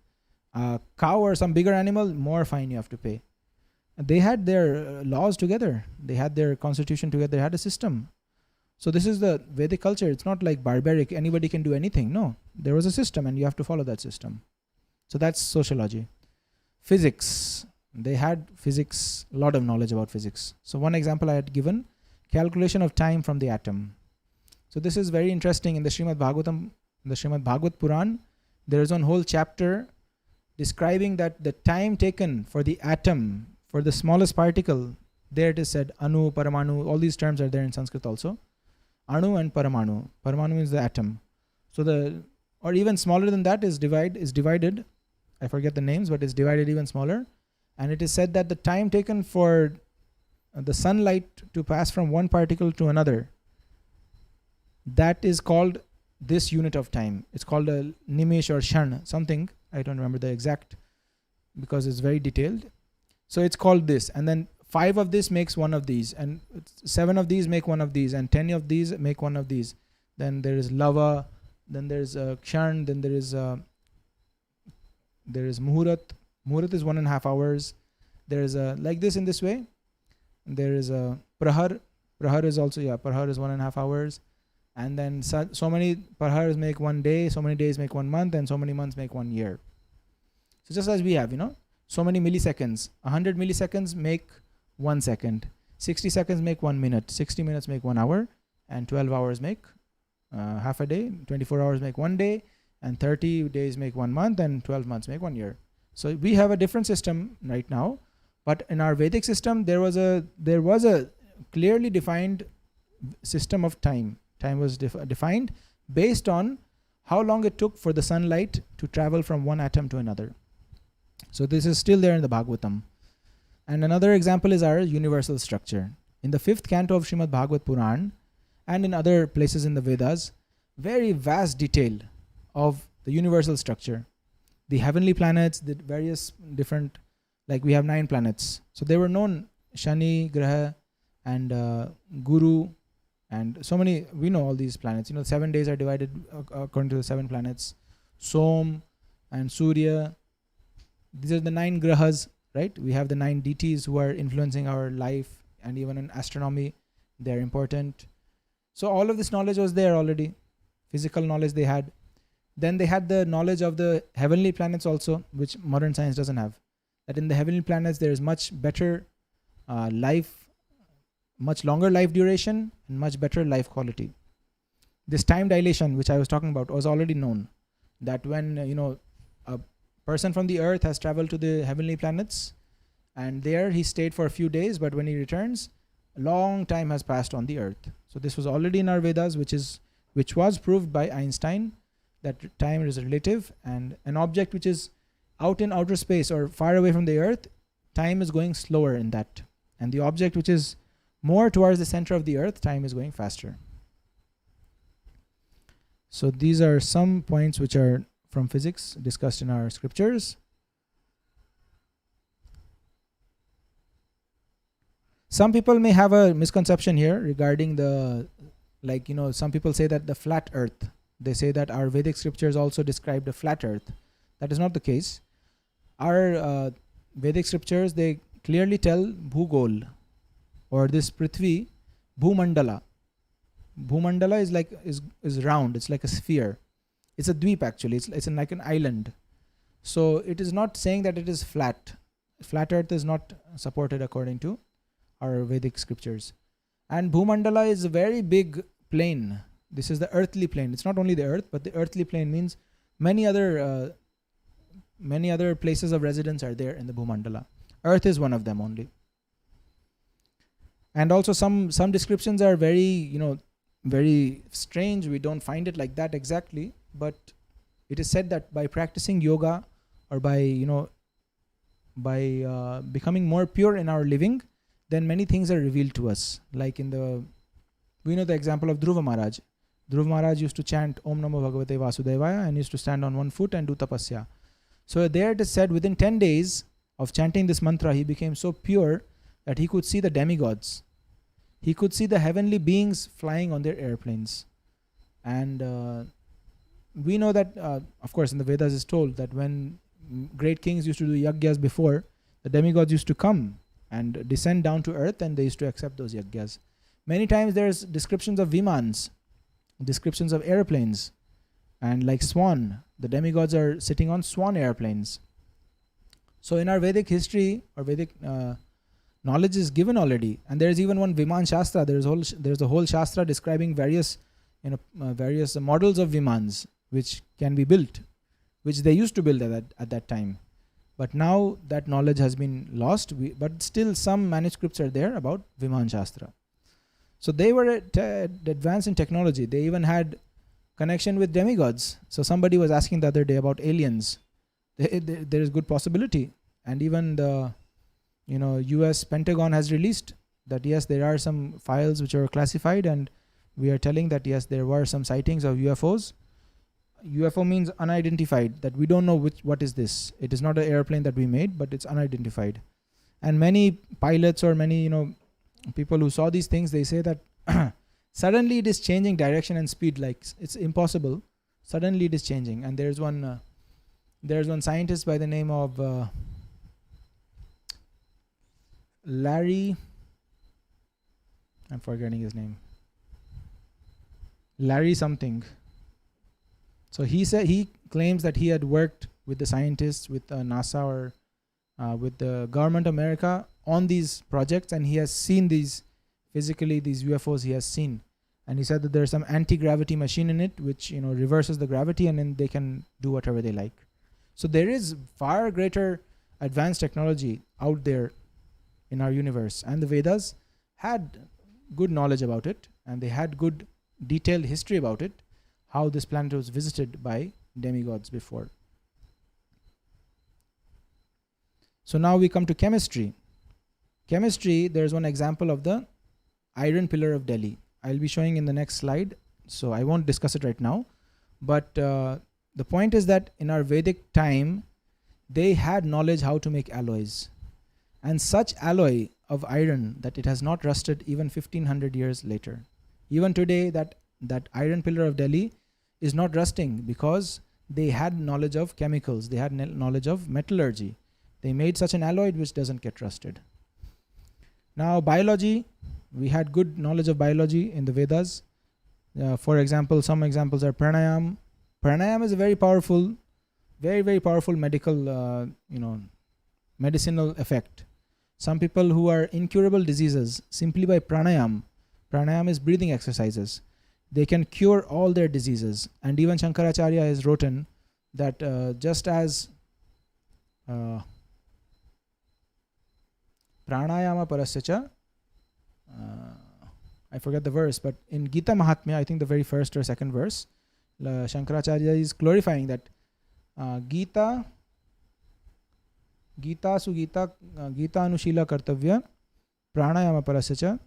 a cow or some bigger animal, more fine you have to pay. They had their laws together. They had their constitution together. They had a system. So this is the Vedic culture. It's not like barbaric. Anybody can do anything. No, there was a system and you have to follow that system. So that's sociology. Physics. They had physics, a lot of knowledge about physics. So one example I had given, calculation of time from the atom. So this is very interesting. In the Srimad Bhagavatam, the Srimad Bhagavad Puran, there is one whole chapter describing that the time taken for the atom, for the smallest particle, there it is said, Anu, Paramanu, all these terms are there in Sanskrit also. Anu and Paramanu. Paramanu is the atom. So or even smaller than that is divided. I forget the names, but it's divided even smaller. And it is said that the time taken for the sunlight to pass from one particle to another, that is called this unit of time. It's called a nimish or shan, something. I don't remember the exact because it's very detailed. So it's called this. And then 5 of this makes one of these, and 7 of these make one of these, and 10 of these make one of these. Then there is lava, then there is kshan, then there is muhurat. Muhurat is 1.5 hours. There is like this in this way. There is a prahar. Prahar is also, prahar is 1.5 hours. And then so many prahars make 1 day, so many days make 1 month, and so many months make 1 year. So just as we have, so many milliseconds. 100 milliseconds make 1 second. 60 seconds make 1 minute. 60 minutes make 1 hour. And 12 hours make half a day. 24 hours make 1 day. And 30 days make 1 month. And 12 months make 1 year. So we have a different system right now. But in our Vedic system, there was a clearly defined system of time. Time was defined based on how long it took for the sunlight to travel from one atom to another. So this is still there in the Bhagavatam. And another example is our universal structure. In the 5th canto of Srimad Bhagavad Puran and in other places in the Vedas, very vast detail of the universal structure. The heavenly planets, the various different, like we have 9 planets. So they were known, Shani, Graha, and Guru, and so many, we know all these planets. 7 days are divided according to the 7 planets. Som and Surya. These are the 9 grahas, right? We have the 9 deities who are influencing our life, and even in astronomy, they're important. So all of this knowledge was there already. Physical knowledge they had. Then they had the knowledge of the heavenly planets also, which modern science doesn't have. That in the heavenly planets there is much better life, much longer life duration, and much better life quality. This time dilation, which I was talking about, was already known. That when a person from the earth has traveled to the heavenly planets, and there he stayed for a few days, but when he returns, a long time has passed on the earth. So this was already in our Vedas, which was proved by Einstein, that time is relative, and an object which is out in outer space or far away from the earth, time is going slower in that. And the object which is more towards the center of the earth, time is going faster. So these are some points which are from physics discussed in our scriptures. Some people may have a misconception here regarding some people say that the flat earth, they say that our Vedic scriptures also describe the flat earth. That is not the case. Our Vedic scriptures, they clearly tell Bhugol, or this Prithvi, Bhumandala. Bhumandala is round. It's like a sphere. It's a dweep actually. It's like an island. So it is not saying that it is flat. Flat earth is not supported according to our Vedic scriptures. And Bhumandala is a very big plane. This is the earthly plane. It's not only the earth, but the earthly plane means many other places of residence are there in the Bhumandala. Earth is one of them only. And also some descriptions are very strange. We don't find it like that exactly, but it is said that by practicing yoga or by becoming more pure in our living, then many things are revealed to us. Like we know the example of Dhruva Maharaj. Dhruva Maharaj used to chant Om Namo Bhagavate Vasudevaya and used to stand on one foot and do tapasya. So there it is said within 10 days of chanting this mantra, he became so pure that he could see the demigods. He could see the heavenly beings flying on their airplanes. And we know that, of course, in the Vedas is told that when great kings used to do yagyas before, the demigods used to come and descend down to earth, and they used to accept those yagyas. Many times there's descriptions of vimans, descriptions of airplanes, and like swan, the demigods are sitting on swan airplanes. So in our Vedic history or Vedic knowledge is given already, and there is even one Viman Shastra. There's a whole Shastra describing various models of Vimans which can be built, which they used to build at that time. But now that knowledge has been lost. But still some manuscripts are there about Viman Shastra. So they were advanced in technology. They even had connection with demigods. So somebody was asking the other day about aliens. There is good possibility, and even the US Pentagon has released that yes, there are some files which are classified, and we are telling that yes, there were some sightings of UFOs. UFO means unidentified, that we don't know what is this. It is not an airplane that we made, but it's unidentified. And many pilots or many people who saw these things, they say that suddenly it is changing direction and speed, like it's impossible. Suddenly it is changing. And there's one scientist by the name of Larry, I'm forgetting his name, Larry something. So he claims that he had worked with the scientists, with NASA or with the government of America on these projects, and he has seen these UFOs he has seen. And he said that there's some anti-gravity machine in it which reverses the gravity, and then they can do whatever they like. So there is far greater advanced technology out there in our universe, and the Vedas had good knowledge about it, and they had good detailed history about it, how this planet was visited by demigods before. So now we come to chemistry. Chemistry, there's one example of the iron pillar of Delhi. I'll be showing in the next slide, so I won't discuss it right now. But the point is that in our Vedic time, they had knowledge how to make alloys. And such alloy of iron that it has not rusted even 1500 years later. Even today, that iron pillar of Delhi is not rusting because they had knowledge of chemicals, they had knowledge of metallurgy. They made such an alloy which doesn't get rusted. Now biology, we had good knowledge of biology in the Vedas. For example, some examples are pranayam. Pranayam is a very powerful, very powerful medical, medicinal effect. Some people who are incurable diseases, simply by pranayam is breathing exercises, they can cure all their diseases. And even Shankaracharya has written that just as pranayama parasya, I forget the verse, but in Gita Mahatmya, I think the very first or second verse, Shankaracharya is glorifying that Gita anushila kartavya pranayama parasya.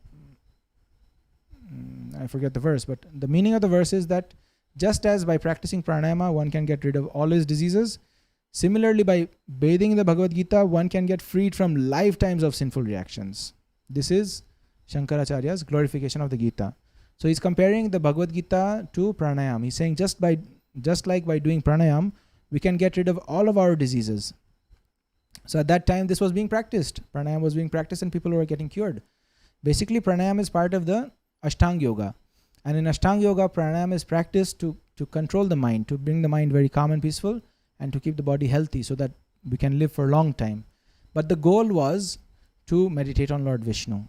I forget the verse, but the meaning of the verse is that just as by practicing pranayama one can get rid of all his diseases, similarly by bathing in the Bhagavad Gita one can get freed from lifetimes of sinful reactions. This is Shankaracharya's glorification of the Gita. So he's comparing the Bhagavad Gita to pranayam. He's saying just like by doing pranayam we can get rid of all of our diseases. So at that time this was being practiced. Pranayam was being practiced and people were getting cured. Basically pranayam is part of the Ashtanga Yoga. And in Ashtanga Yoga, pranayam is practiced to control the mind, to bring the mind very calm and peaceful, and to keep the body healthy so that we can live for a long time. But the goal was to meditate on Lord Vishnu,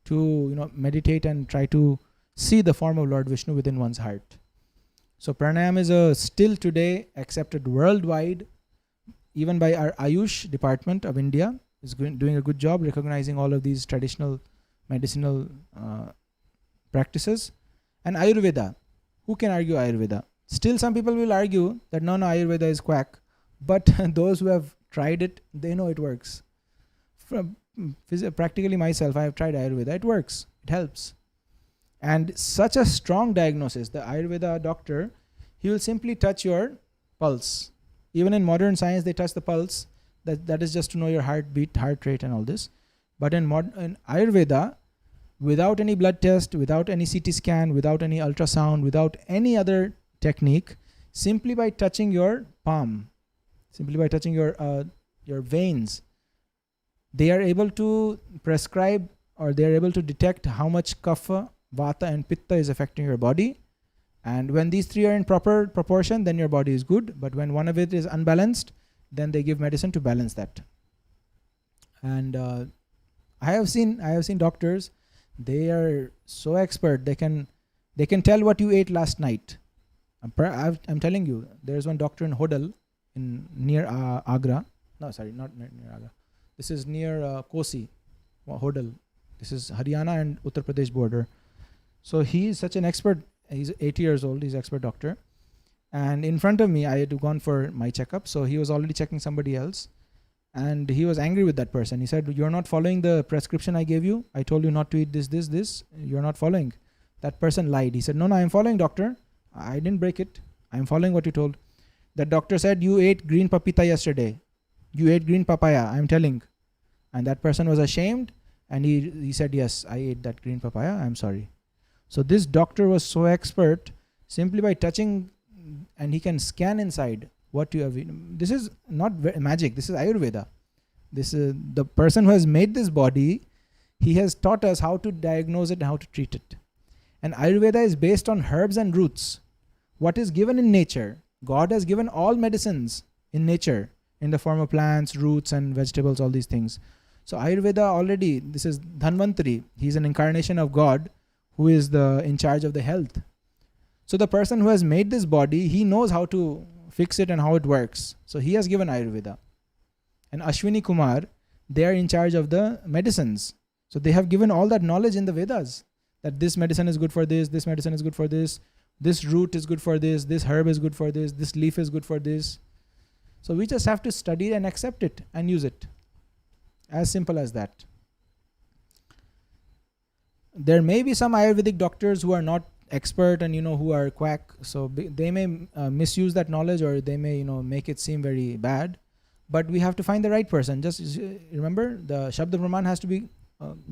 to meditate and try to see the form of Lord Vishnu within one's heart. So pranayam is still today accepted worldwide, even by our Ayush department of India is doing a good job recognizing all of these traditional medicinal practices. And Ayurveda, who can argue Ayurveda? Still some people will argue that no, Ayurveda is quack, but those who have tried it, they know it works. Practically myself, I have tried Ayurveda, it works, it helps. And such a strong diagnosis, the Ayurveda doctor, he will simply touch your pulse. Even in modern science, they touch the pulse, that is just to know your heartbeat, heart rate and all this. But in Ayurveda, without any blood test, without any CT scan, without any ultrasound, without any other technique, simply by touching your palm, simply by touching your veins, they are able to prescribe, or they are able to detect how much kapha, vata and pitta is affecting your body. And when these three are in proper proportion, then your body is good. But when one of it is unbalanced, then they give medicine to balance that. And I have seen doctors. They are so expert. They can tell what you ate last night. I'm telling you, there's one doctor in Hodal, near Agra. No, sorry, not near Agra. This is near Kosi, Hodal. This is Haryana and Uttar Pradesh border. So he is such an expert. He's 80 years old. He's an expert doctor. And in front of me, I had gone for my checkup, so he was already checking somebody else, and he was angry with that person. He said, "You're not following the prescription I gave you. I told you not to eat this. You're not following." That person lied. He said, "No, I'm following, doctor. I didn't break it. I'm following what you told." That doctor said, "You ate green papita yesterday. You ate green papaya, I'm telling." And that person was ashamed, and he said, "Yes, I ate that green papaya. I'm sorry." So this doctor was so expert, simply by touching, and he can scan inside what you have eaten. This is not magic. This is Ayurveda. This is the person who has made this body. He has taught us how to diagnose it and how to treat it. And Ayurveda is based on herbs and roots. What is given in nature, God has given all medicines in nature in the form of plants, roots, and vegetables, all these things. So Ayurveda already, this is Dhanvantari. He's an incarnation of God who is in charge of the health. So the person who has made this body, he knows how to fix it and how it works. So he has given Ayurveda. And Ashwini Kumar, they are in charge of the medicines. So they have given all that knowledge in the Vedas, that this medicine is good for this medicine is good for this root is good for this herb is good for this leaf is good for this. So we just have to study and accept it and use it. As simple as that. There may be some Ayurvedic doctors who are not expert and who are quack, so they may misuse that knowledge, or they may make it seem very bad. But we have to find the right person. Just remember, the Shabda Praman has to be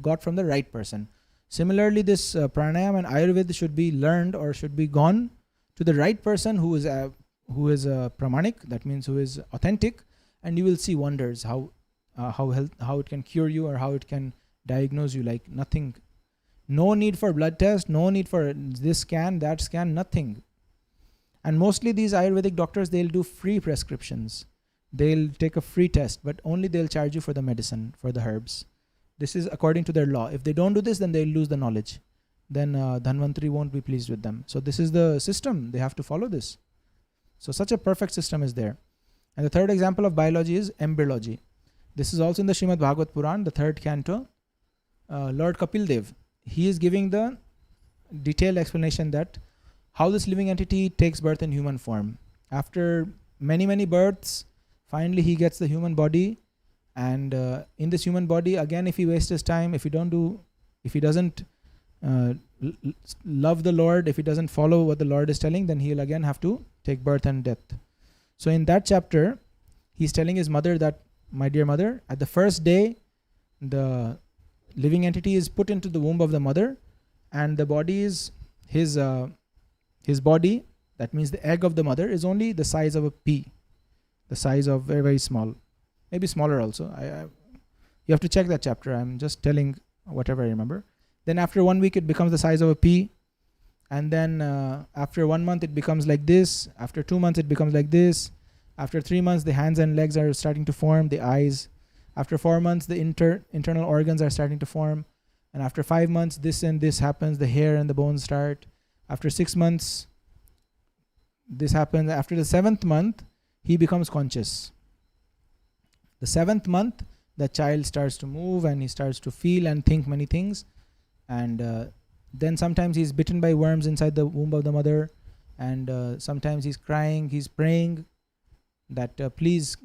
got from the right person. Similarly, this pranayam and Ayurveda should be learned, or should be gone to the right person who is a pramanik, that means who is authentic, and you will see wonders how it can cure you, or how it can diagnose you like nothing. No need for blood test, no need for this scan, that scan, nothing. And mostly these Ayurvedic doctors, they'll do free prescriptions. They'll take a free test, but only they'll charge you for the medicine, for the herbs. This is according to their law. If they don't do this, then they'll lose the knowledge. Then Dhanvantari won't be pleased with them. So this is the system. They have to follow this. So such a perfect system is there. And the third example of biology is embryology. This is also in the Srimad Bhagavad Puran, the third canto. Lord Kapil Dev, he is giving the detailed explanation that how this living entity takes birth in human form. After many, many births, finally he gets the human body. And in this human body, again, if he wastes his time, if he doesn't love the Lord, if he doesn't follow what the Lord is telling, then he'll again have to take birth and death. So in that chapter, he's telling his mother that, "My dear mother, at the first day, the living entity is put into the womb of the mother, and the body is his body, that means the egg of the mother, is only the size of a pea, the size of very, very small, maybe smaller also. You have to check that chapter. I'm just telling whatever I remember. Then after 1 week, it becomes the size of a pea. And then after 1 month, it becomes like this. After 2 months, it becomes like this. After 3 months, the hands and legs are starting to form, the eyes. After 4 months, the internal organs are starting to form. And after 5 months, this and this happens, the hair and the bones start. After 6 months, this happens. After the 7th month, he becomes conscious. The 7th month, the child starts to move, and he starts to feel and think many things. And then sometimes he's bitten by worms inside the womb of the mother. And sometimes he's crying, he's praying that please,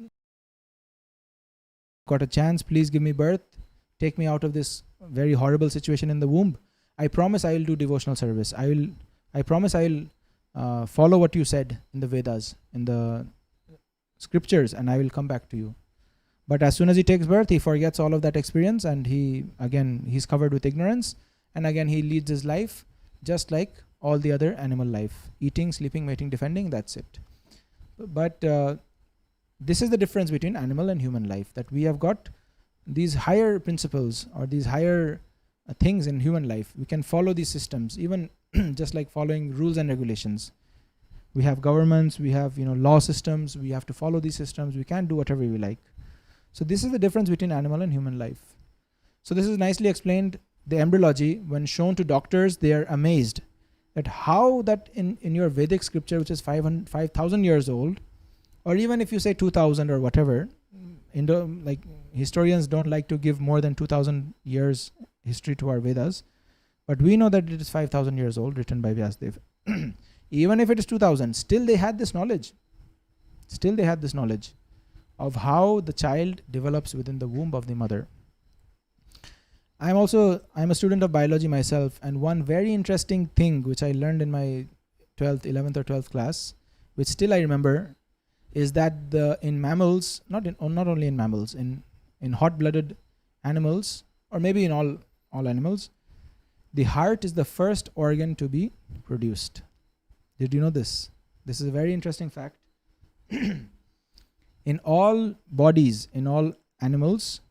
got a chance, please give me birth, take me out of this very horrible situation in the womb. I promise I will do devotional service. I promise I will follow what you said in the Vedas, in the scriptures, and I will come back to you. But as soon as he takes birth, he forgets all of that experience, and he's covered with ignorance, and again he leads his life just like all the other animal life, eating, sleeping, mating, defending, that's it. But this is the difference between animal and human life, that we have got these higher principles, or these higher things in human life. We can follow these systems, even just like following rules and regulations. We have governments, we have law systems, we have to follow these systems, we can't do whatever we like. So this is the difference between animal and human life. So this is nicely explained. The embryology, when shown to doctors, they are amazed at how that in your Vedic scripture, which is 5,000 years old, or even if you say 2,000 or whatever, like historians don't like to give more than 2,000 years history to our Vedas, but we know that it is 5,000 years old, written by Vyasadeva. Even if it is 2000, still they had this knowledge. Still they had this knowledge of how the child develops within the womb of the mother. I'm a student of biology myself, and one very interesting thing which I learned in my 11th or 12th class, which still I remember, is that in mammals, not only in mammals, in hot-blooded animals, or maybe in all animals, the heart is the first organ to be produced. Did you know this? This is a very interesting fact. In all bodies, in all animals,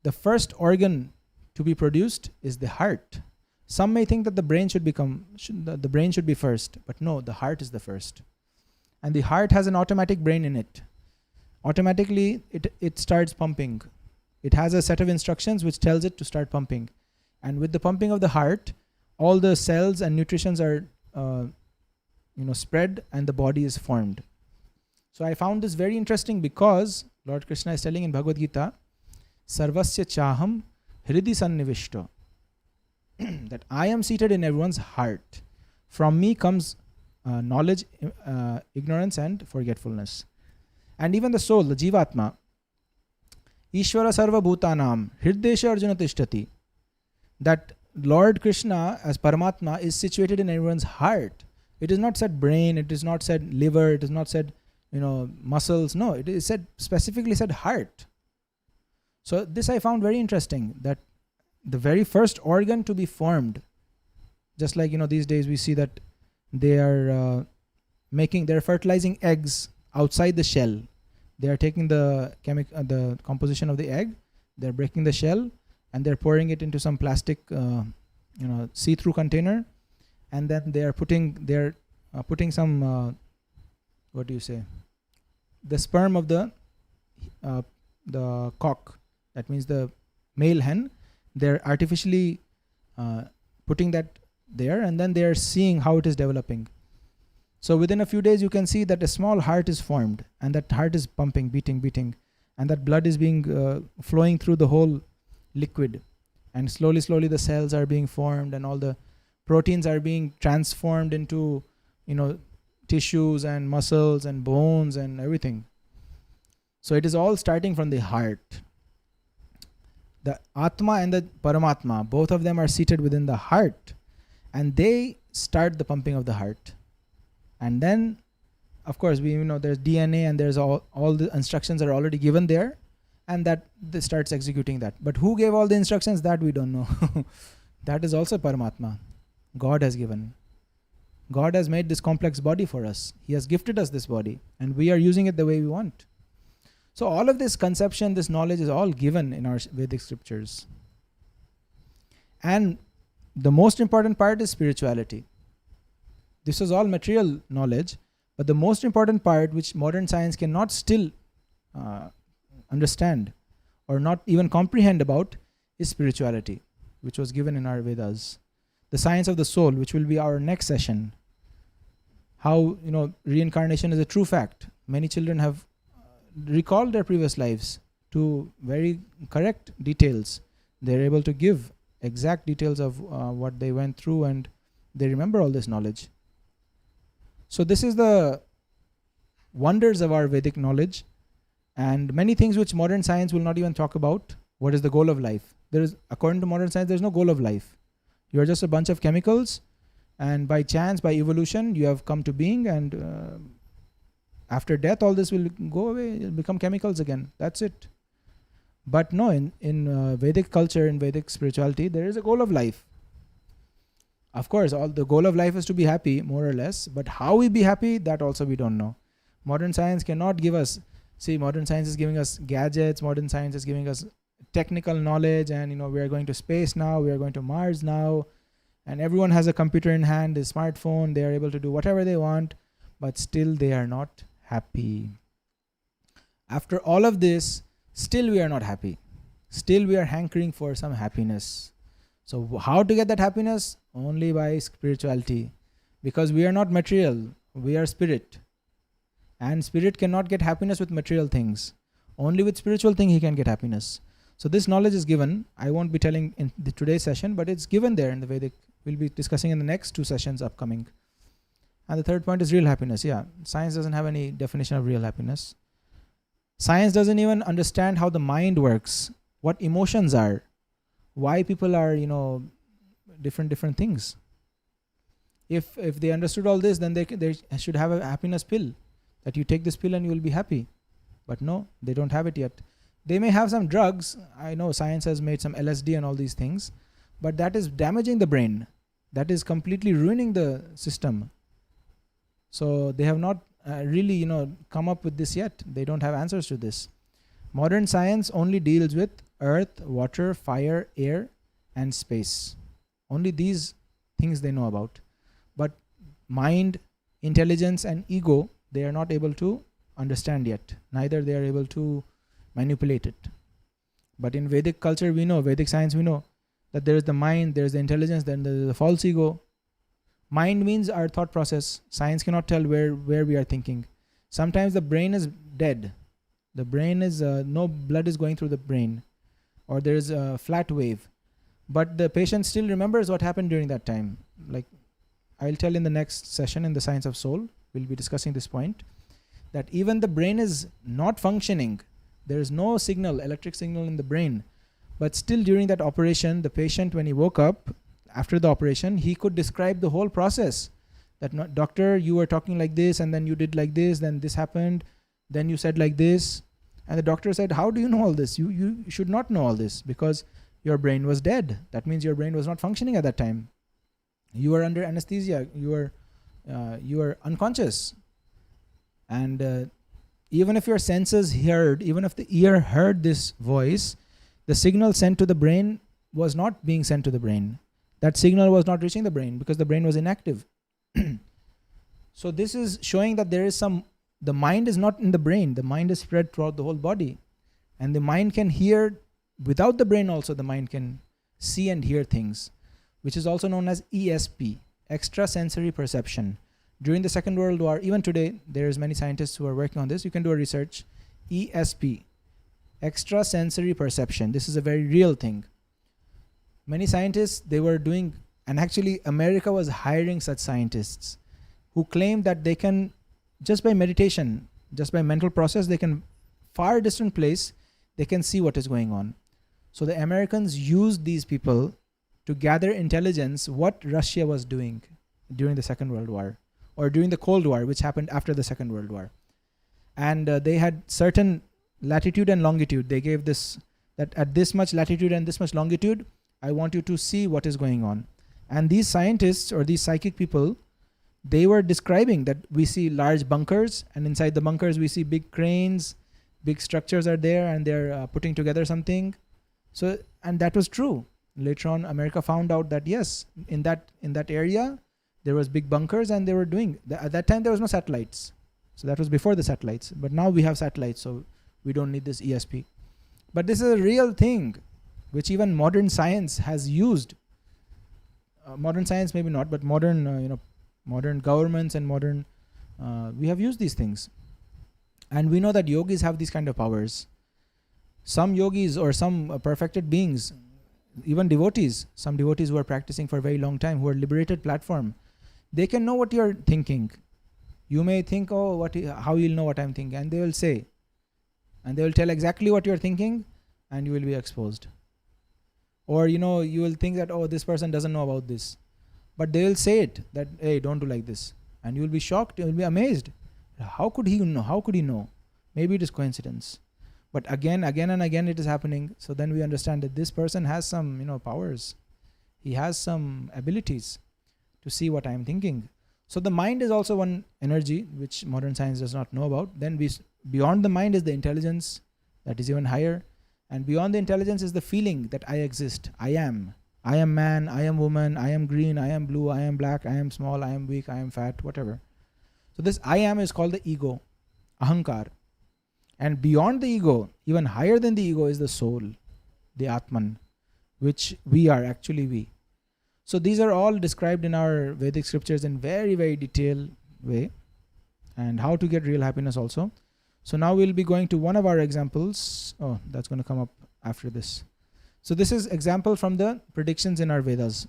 the first organ to be produced is the heart. Some may think that the brain should be first, but no, the heart is the first. And the heart has an automatic brain in it. Automatically, it starts pumping. It has a set of instructions which tells it to start pumping. And with the pumping of the heart, all the cells and nutritions are spread, and the body is formed. So I found this very interesting because Lord Krishna is telling in Bhagavad Gita, Sarvasya chaham hridi sannivishto, that I am seated in everyone's heart. From me comes knowledge, ignorance and forgetfulness. And even the soul, the Jivatma, Ishvara sarva bhutanam hriddesha arjuna tishtati, that Lord Krishna as Paramatma is situated in everyone's heart. It is not said brain, it is not said liver, it is not said muscles. No, it is specifically said heart. So this I found very interesting, that the very first organ to be formed, just like these days we see that they are they're fertilizing eggs outside the shell. They are taking the composition of the egg, they're breaking the shell, and they're pouring it into some plastic see-through container, and then they're putting some the sperm of the cock, that means the male hen, they're artificially putting that there, and then they're seeing how it is developing. So within a few days you can see that a small heart is formed, and that heart is pumping, beating, and that blood is being flowing through the whole liquid, and slowly the cells are being formed, and all the proteins are being transformed into tissues and muscles and bones and everything. So it is all starting from the heart. The Atma and the Paramatma, both of them are seated within the heart, and they start the pumping of the heart. And then, of course, we there's DNA, and there's all the instructions are already given there, and that this starts executing that. But who gave all the instructions, that we don't know. That is also Paramatma. God has given. God has made this complex body for us. He has gifted us this body, and we are using it the way we want. So all of this conception, this knowledge is all given in our Vedic scriptures. And the most important part is spirituality. This is all material knowledge, but the most important part, which modern science cannot still understand or not even comprehend about, is spirituality, which was given in our Vedas. The science of the soul, which will be our next session. How reincarnation is a true fact. Many children have recalled their previous lives to very correct details. They're able to give exact details of what they went through, and they remember all this knowledge. So this is the wonders of our Vedic knowledge, and many things which modern science will not even talk about. What is the goal of life? According to modern science, there's no goal of life. You are just a bunch of chemicals, and by chance, by evolution, you have come to being, and after death, all this will go away, it'll become chemicals again. That's it. But no, in Vedic culture, in Vedic spirituality, there is a goal of life. Of course, the goal of life is to be happy, more or less, but how we be happy, that also we don't know. Modern science cannot give us, modern science is giving us gadgets, modern science is giving us technical knowledge, and we are going to space now, we are going to Mars now, and everyone has a computer in hand, a smartphone, they are able to do whatever they want, but still they are not happy. After all of this, still we are not happy. Still we are hankering for some happiness. So how to get that happiness? Only by spirituality. Because we are not material, we are spirit. And spirit cannot get happiness with material things. Only with spiritual thing he can get happiness. So this knowledge is given. I won't be telling in today's session, but it's given there in the Vedic. We'll be discussing in the next 2 sessions upcoming. And the third point is real happiness. Yeah, science doesn't have any definition of real happiness. Science doesn't even understand how the mind works, what emotions are, why people are, different things. If they understood all this, then they should have a happiness pill, that you take this pill and you will be happy. But no, they don't have it yet. They may have some drugs. I know science has made some LSD and all these things, but that is damaging the brain. That is completely ruining the system. So they have not really, come up with this yet. They don't have answers to this. Modern science only deals with earth, water, fire, air, and space. Only these things they know about. But mind, intelligence, and ego, they are not able to understand yet. Neither they are able to manipulate it. But in Vedic culture, we know, Vedic science, we know that there is the mind, there is the intelligence, then there is the false ego. Mind means our thought process. Science cannot tell where we are thinking. Sometimes the brain is dead. The brain is, no blood is going through the brain, or there is a flat wave. But the patient still remembers what happened during that time. Like I'll tell in the next session in the Science of Soul, we'll be discussing this point, that even the brain is not functioning. There is no signal, electric signal in the brain. But still during that operation, the patient, when he woke up, after the operation, he could describe the whole process. That doctor, you were talking like this, and then you did like this, then this happened, then you said like this. And the doctor said, how do you know all this? You should not know all this, because your brain was dead. That means your brain was not functioning at that time. You were under anesthesia. You were unconscious. And even if your senses heard, even if the ear heard this voice, the signal sent to the brain was not being sent to the brain. That signal was not reaching the brain because the brain was inactive. So this is showing that there is the mind is not in the brain. The mind is spread throughout the whole body. And the mind can hear, without the brain also, the mind can see and hear things, which is also known as ESP, extrasensory perception. During the Second World War, even today, there's many scientists who are working on this. You can do a research. ESP, extrasensory perception. This is a very real thing. Many scientists, they were doing, and actually America was hiring such scientists who claim that they can, just by meditation, just by mental process, they can, far distant place, they can see what is going on. So the Americans used these people to gather intelligence what Russia was doing during the Second World War, or during the Cold War, which happened after the Second World War. And they had certain latitude and longitude. They gave this, that at this much latitude and this much longitude, I want you to see what is going on. And these scientists, or these psychic people, they were describing that we see large bunkers, and inside the bunkers we see big cranes, big structures are there, and they're putting together something. So, and that was true. Later on, America found out that yes, in that area, there was big bunkers, and they were doing, at that time there was no satellites. So that was before the satellites. But now we have satellites, so we don't need this ESP. But this is a real thing, which even modern science has used. Modern science maybe not, but modern, modern governments and modern, we have used these things. And we know that yogis have these kind of powers. Some yogis or some perfected beings, even devotees, some devotees who are practicing for a very long time, who are liberated platform, they can know what you're thinking. You may think, oh, how you'll know what I'm thinking? And they will say, and they will tell exactly what you're thinking, and you will be exposed. Or, you will think that, oh, this person doesn't know about this. But they will say it, that, hey, don't do like this. And you will be shocked, you will be amazed. How could he know? How could he know? Maybe it is coincidence. But again and again it is happening. So then we understand that this person has some, powers. He has some abilities to see what I am thinking. So the mind is also one energy which modern science does not know about. Then beyond the mind is the intelligence that is even higher. And beyond the intelligence is the feeling that I exist. I am man, I am woman, I am green, I am blue, I am black, I am small, I am weak, I am fat, whatever. So this I am is called the ego, ahankar. And beyond the ego, even higher than the ego, is the soul, the Atman, which we are, actually we. So these are all described in our Vedic scriptures in very, very detailed way, and how to get real happiness also. So now we'll be going to one of our examples. Oh, that's going to come up after this. So this is example from the predictions in our Vedas.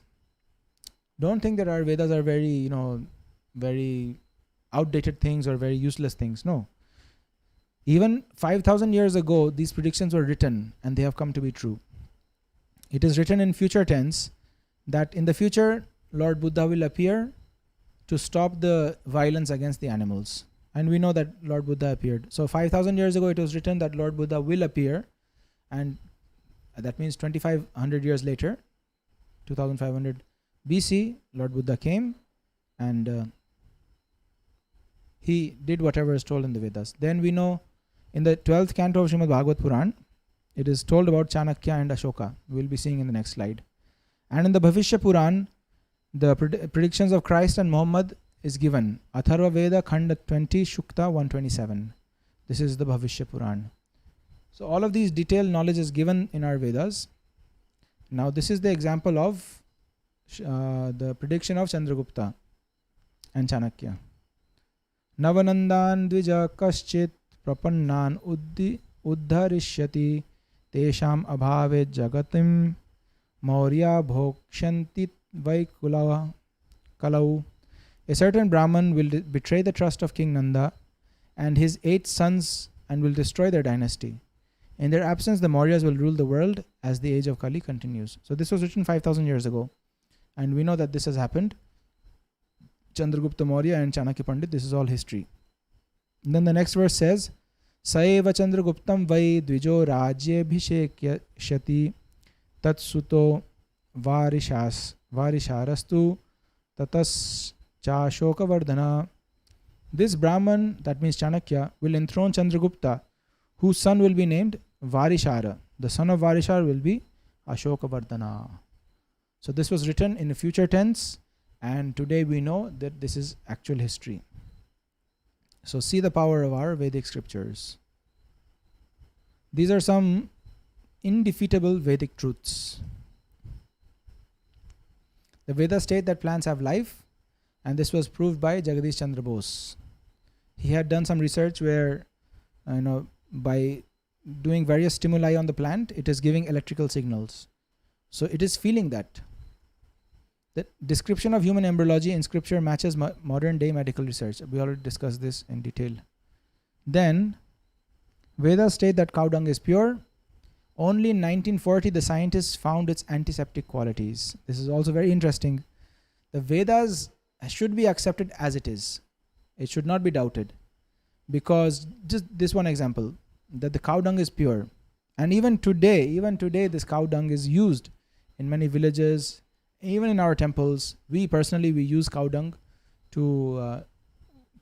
Don't think that our Vedas are very, very outdated things or very useless things. No. Even 5,000 years ago, these predictions were written and they have come to be true. It is written in future tense that in the future, Lord Buddha will appear to stop the violence against the animals. And we know that Lord Buddha appeared. So 5,000 years ago, it was written that Lord Buddha will appear. And that means 2,500 years later, 2,500 BC, Lord Buddha came and he did whatever is told in the Vedas. Then we know in the 12th canto of Srimad Bhagavad Puran, it is told about Chanakya and Ashoka. We will be seeing in the next slide. And in the Bhavishya Puran, the predictions of Christ and Muhammad is given. Atharva Veda Khanda 20, Shukta 127. This is the Bhavishya Puran. So all of these detailed knowledge is given in our Vedas. Now this is the example of the prediction of Chandragupta and Chanakya. Navanandan dvija kaschit prapannan uddharishyati tesham abhave jagatim maurya bhokshanti kalau. A certain Brahman will betray the trust of King Nanda and his 8 sons and will destroy their dynasty. In their absence, the Mauryas will rule the world as the age of Kali continues. So this was written 5,000 years ago. And we know that this has happened. Chandragupta Maurya and Chanakya Pandit, this is all history. And then the next verse says, Saeva Chandraguptam vai dvijo rajye bhishekshati tatsuto varisharastu tatas chashoka vardhana. This Brahman, that means Chanakya, will enthrone Chandragupta, whose son will be named Varishara. The son of Varishara will be Ashoka Vardhana. So this was written in the future tense, and today we know that this is actual history. So see the power of our Vedic scriptures. These are some indefeatable Vedic truths. The Vedas state that plants have life, and this was proved by Jagadish Chandra Bose. He had done some research where, by doing various stimuli on the plant, it is giving electrical signals. So it is feeling that. The description of human embryology in scripture matches modern day medical research. We already discussed this in detail. Then, Vedas state that cow dung is pure. Only in 1940 the scientists found its antiseptic qualities. This is also very interesting. The Vedas should be accepted as it is. It should not be doubted. Because just this one example, that the cow dung is pure. And even today this cow dung is used in many villages, even in our temples. We personally use cow dung to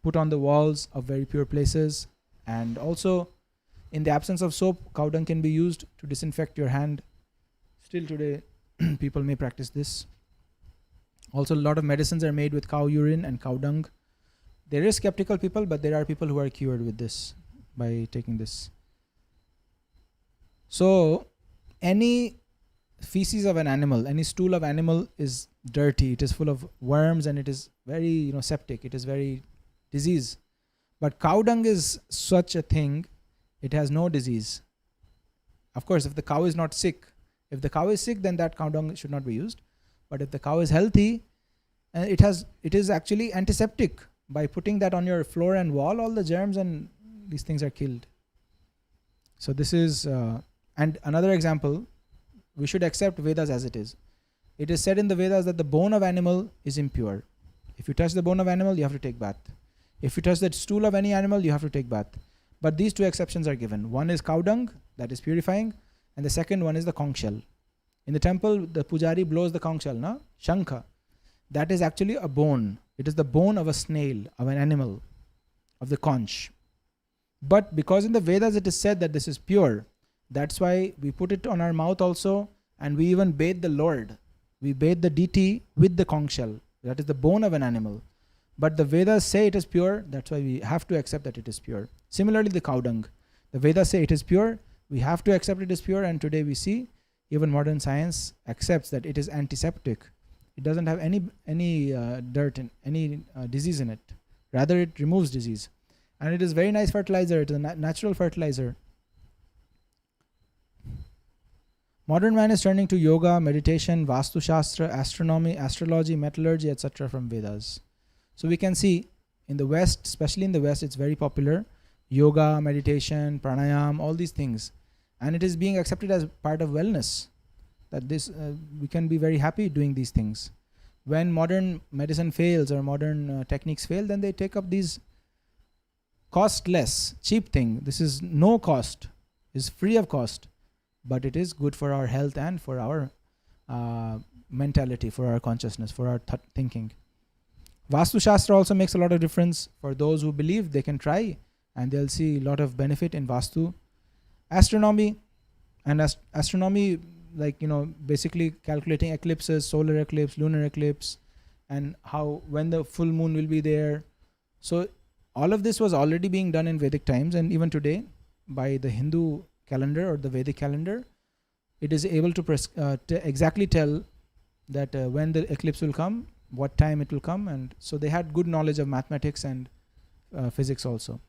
put on the walls of very pure places. And also, in the absence of soap, cow dung can be used to disinfect your hand. Still today, people may practice this. Also, a lot of medicines are made with cow urine and cow dung. There is skeptical people, but there are people who are cured with this by taking this. So, any feces of an animal, any stool of animal is dirty. It is full of worms and it is very, septic. It is very disease. But cow dung is such a thing. It has no disease. Of course, if the cow is not sick, if the cow is sick, then that cow dung should not be used. But if the cow is healthy, it is actually antiseptic. By putting that on your floor and wall, all the germs and these things are killed. So this is, and another example, we should accept Vedas as it is. It is said in the Vedas that the bone of animal is impure. If you touch the bone of animal, you have to take bath. If you touch the stool of any animal, you have to take bath. But these 2 exceptions are given. One is cow dung, that is purifying, and the second one is the conch shell. In the temple, the pujari blows the conch shell, na? Shankha. That is actually a bone. It is the bone of a snail, of an animal, of the conch. But because in the Vedas it is said that this is pure, that's why we put it on our mouth also, and we even bathe the Lord. We bathe the deity with the conch shell. That is the bone of an animal. But the Vedas say it is pure, that's why we have to accept that it is pure. Similarly, the cow dung. The Vedas say it is pure, we have to accept it is pure, and today we see even modern science accepts that it is antiseptic. It doesn't have any dirt and any disease in it. Rather, it removes disease. And it is very nice fertilizer. It is a natural fertilizer. Modern man is turning to yoga, meditation, Vastu Shastra, astronomy, astrology, metallurgy, etc. from Vedas. So we can see in the West, especially in the West, it's very popular. Yoga, meditation, pranayam, all these things. And it is being accepted as part of wellness. That this we can be very happy doing these things. When modern medicine fails or modern techniques fail, then they take up these costless, cheap thing. This is no cost, is free of cost, but it is good for our health and for our mentality, for our consciousness, for our thinking. Vastu Shastra also makes a lot of difference. For those who believe, they can try and they'll see a lot of benefit in Vastu. Astronomy, and astronomy, like, basically calculating eclipses, solar eclipse, lunar eclipse, and how, when the full moon will be there. So all of this was already being done in Vedic times, and even today by the Hindu calendar or the Vedic calendar, it is able to exactly tell that when the eclipse will come, what time it will come, and so they had good knowledge of mathematics and physics also.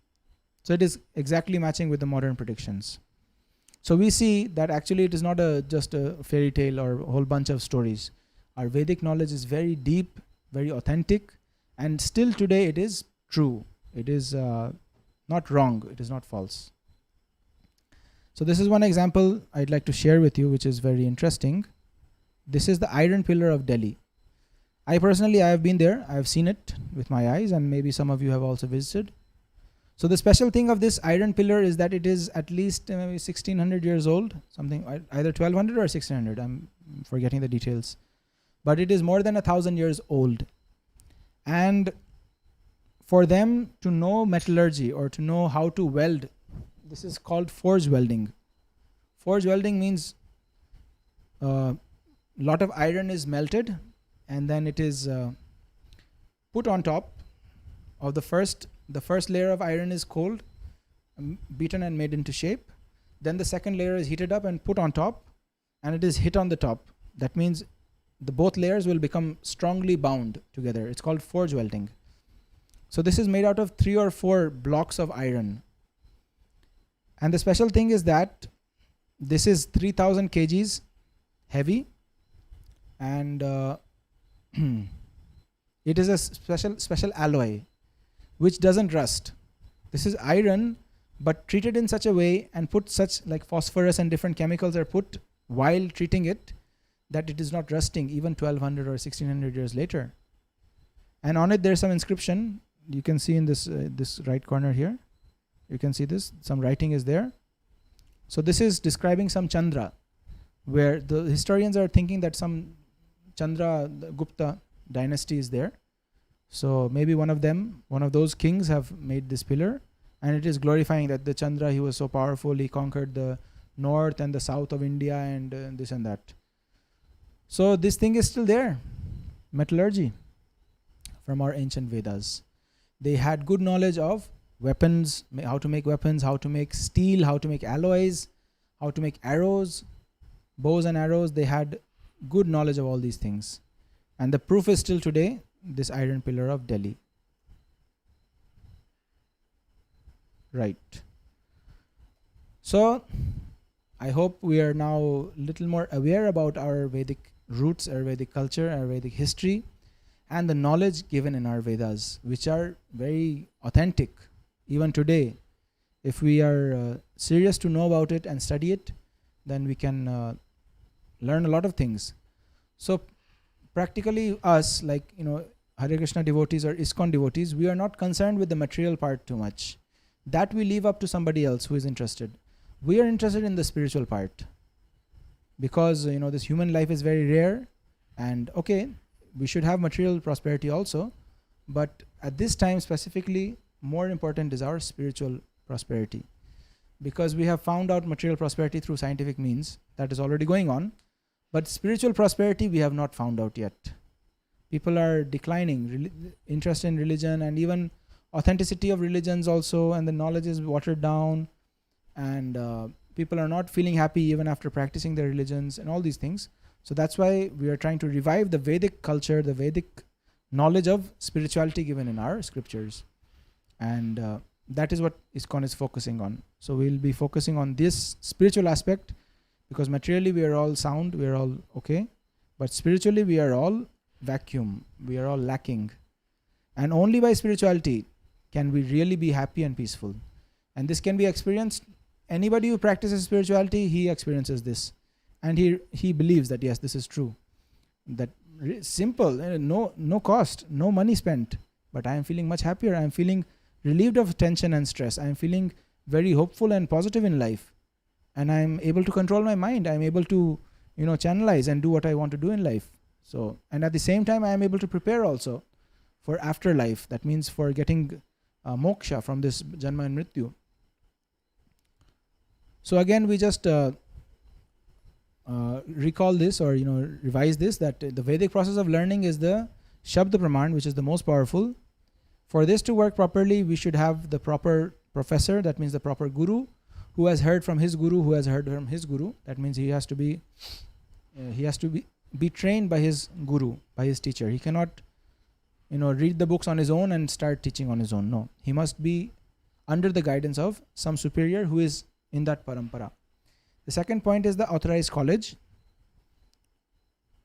So it is exactly matching with the modern predictions. So we see that actually it is not just a fairy tale or a whole bunch of stories. Our Vedic knowledge is very deep, very authentic, and still today it is true. It is not wrong, it is not false. So this is one example I'd like to share with you, which is very interesting. This is the Iron Pillar of Delhi. I have been there, I have seen it with my eyes, and maybe some of you have also visited. So the special thing of this Iron Pillar is that it is at least maybe 1600 years old, something either 1200 or 1600, I'm forgetting the details. But it is more than 1000 years old. And for them to know metallurgy or to know how to weld, this is called forge welding. Forge welding means a lot of iron is melted and then it is put on top of the first layer of iron is cold, beaten and made into shape. Then the second layer is heated up and put on top, and it is hit on the top. That means the both layers will become strongly bound together. It's called forge welding. So this is made out of 3 or 4 blocks of iron. And the special thing is that this is 3000 kgs heavy, and it is a special alloy which doesn't rust. This is iron, but treated in such a way and put such like phosphorus and different chemicals are put while treating it that it is not rusting even 1200 or 1600 years later. And on it there's some inscription. You can see in this right corner here. You can see this. Some writing is there. So this is describing some Chandra, where the historians are thinking that some Chandra Gupta dynasty is there. So maybe one of those kings have made this pillar, and it is glorifying that the Chandra, he was so powerful, he conquered the north and the south of India and this and that. So this thing is still there, metallurgy from our ancient Vedas. They had good knowledge of weapons, how to make weapons, how to make steel, how to make alloys, how to make arrows, bows and arrows. They had good knowledge of all these things. And the proof is still today, this Iron Pillar of Delhi. Right. So I hope we are now a little more aware about our Vedic roots, our Vedic culture, our Vedic history, and the knowledge given in our Vedas, which are very authentic even today. If we are serious to know about it and study it, then we can learn a lot of things. So practically us, like, Hare Krishna devotees or ISKCON devotees, we are not concerned with the material part too much. That we leave up to somebody else who is interested. We are interested in the spiritual part, because this human life is very rare, and okay, we should have material prosperity also, but at this time specifically, more important is our spiritual prosperity, because we have found out material prosperity through scientific means. That is already going on, but spiritual prosperity we have not found out yet. People are declining interest in religion, and even authenticity of religions also, and the knowledge is watered down, and people are not feeling happy even after practicing their religions and all these things. So that's why we are trying to revive the Vedic culture, the Vedic knowledge of spirituality given in our scriptures, and that is what ISKCON is focusing on. So we'll be focusing on this spiritual aspect, because materially we are all sound, we are all okay, but spiritually we are all vacuum, we are all lacking. And only by spirituality can we really be happy and peaceful. And this can be experienced. Anybody who practices spirituality, he experiences this. And he believes that, yes, this is true. That simple, no cost, no money spent. But I am feeling much happier. I am feeling relieved of tension and stress. I am feeling very hopeful and positive in life. And I am able to control my mind. I am able to, channelize and do what I want to do in life. So, and at the same time, I am able to prepare also for afterlife. That means for getting moksha from this janma and mrityu. So again, we just recall this, or revise this, that the Vedic process of learning is the Shabda Praman, which is the most powerful. For this to work properly, we should have the proper professor, that means the proper guru, who has heard from his guru, who has heard from his guru. That means he has to be trained by his guru, by his teacher. He cannot read the books on his own and start teaching on his own. No, he must be under the guidance of some superior who is in that parampara. The second point is the authorized college.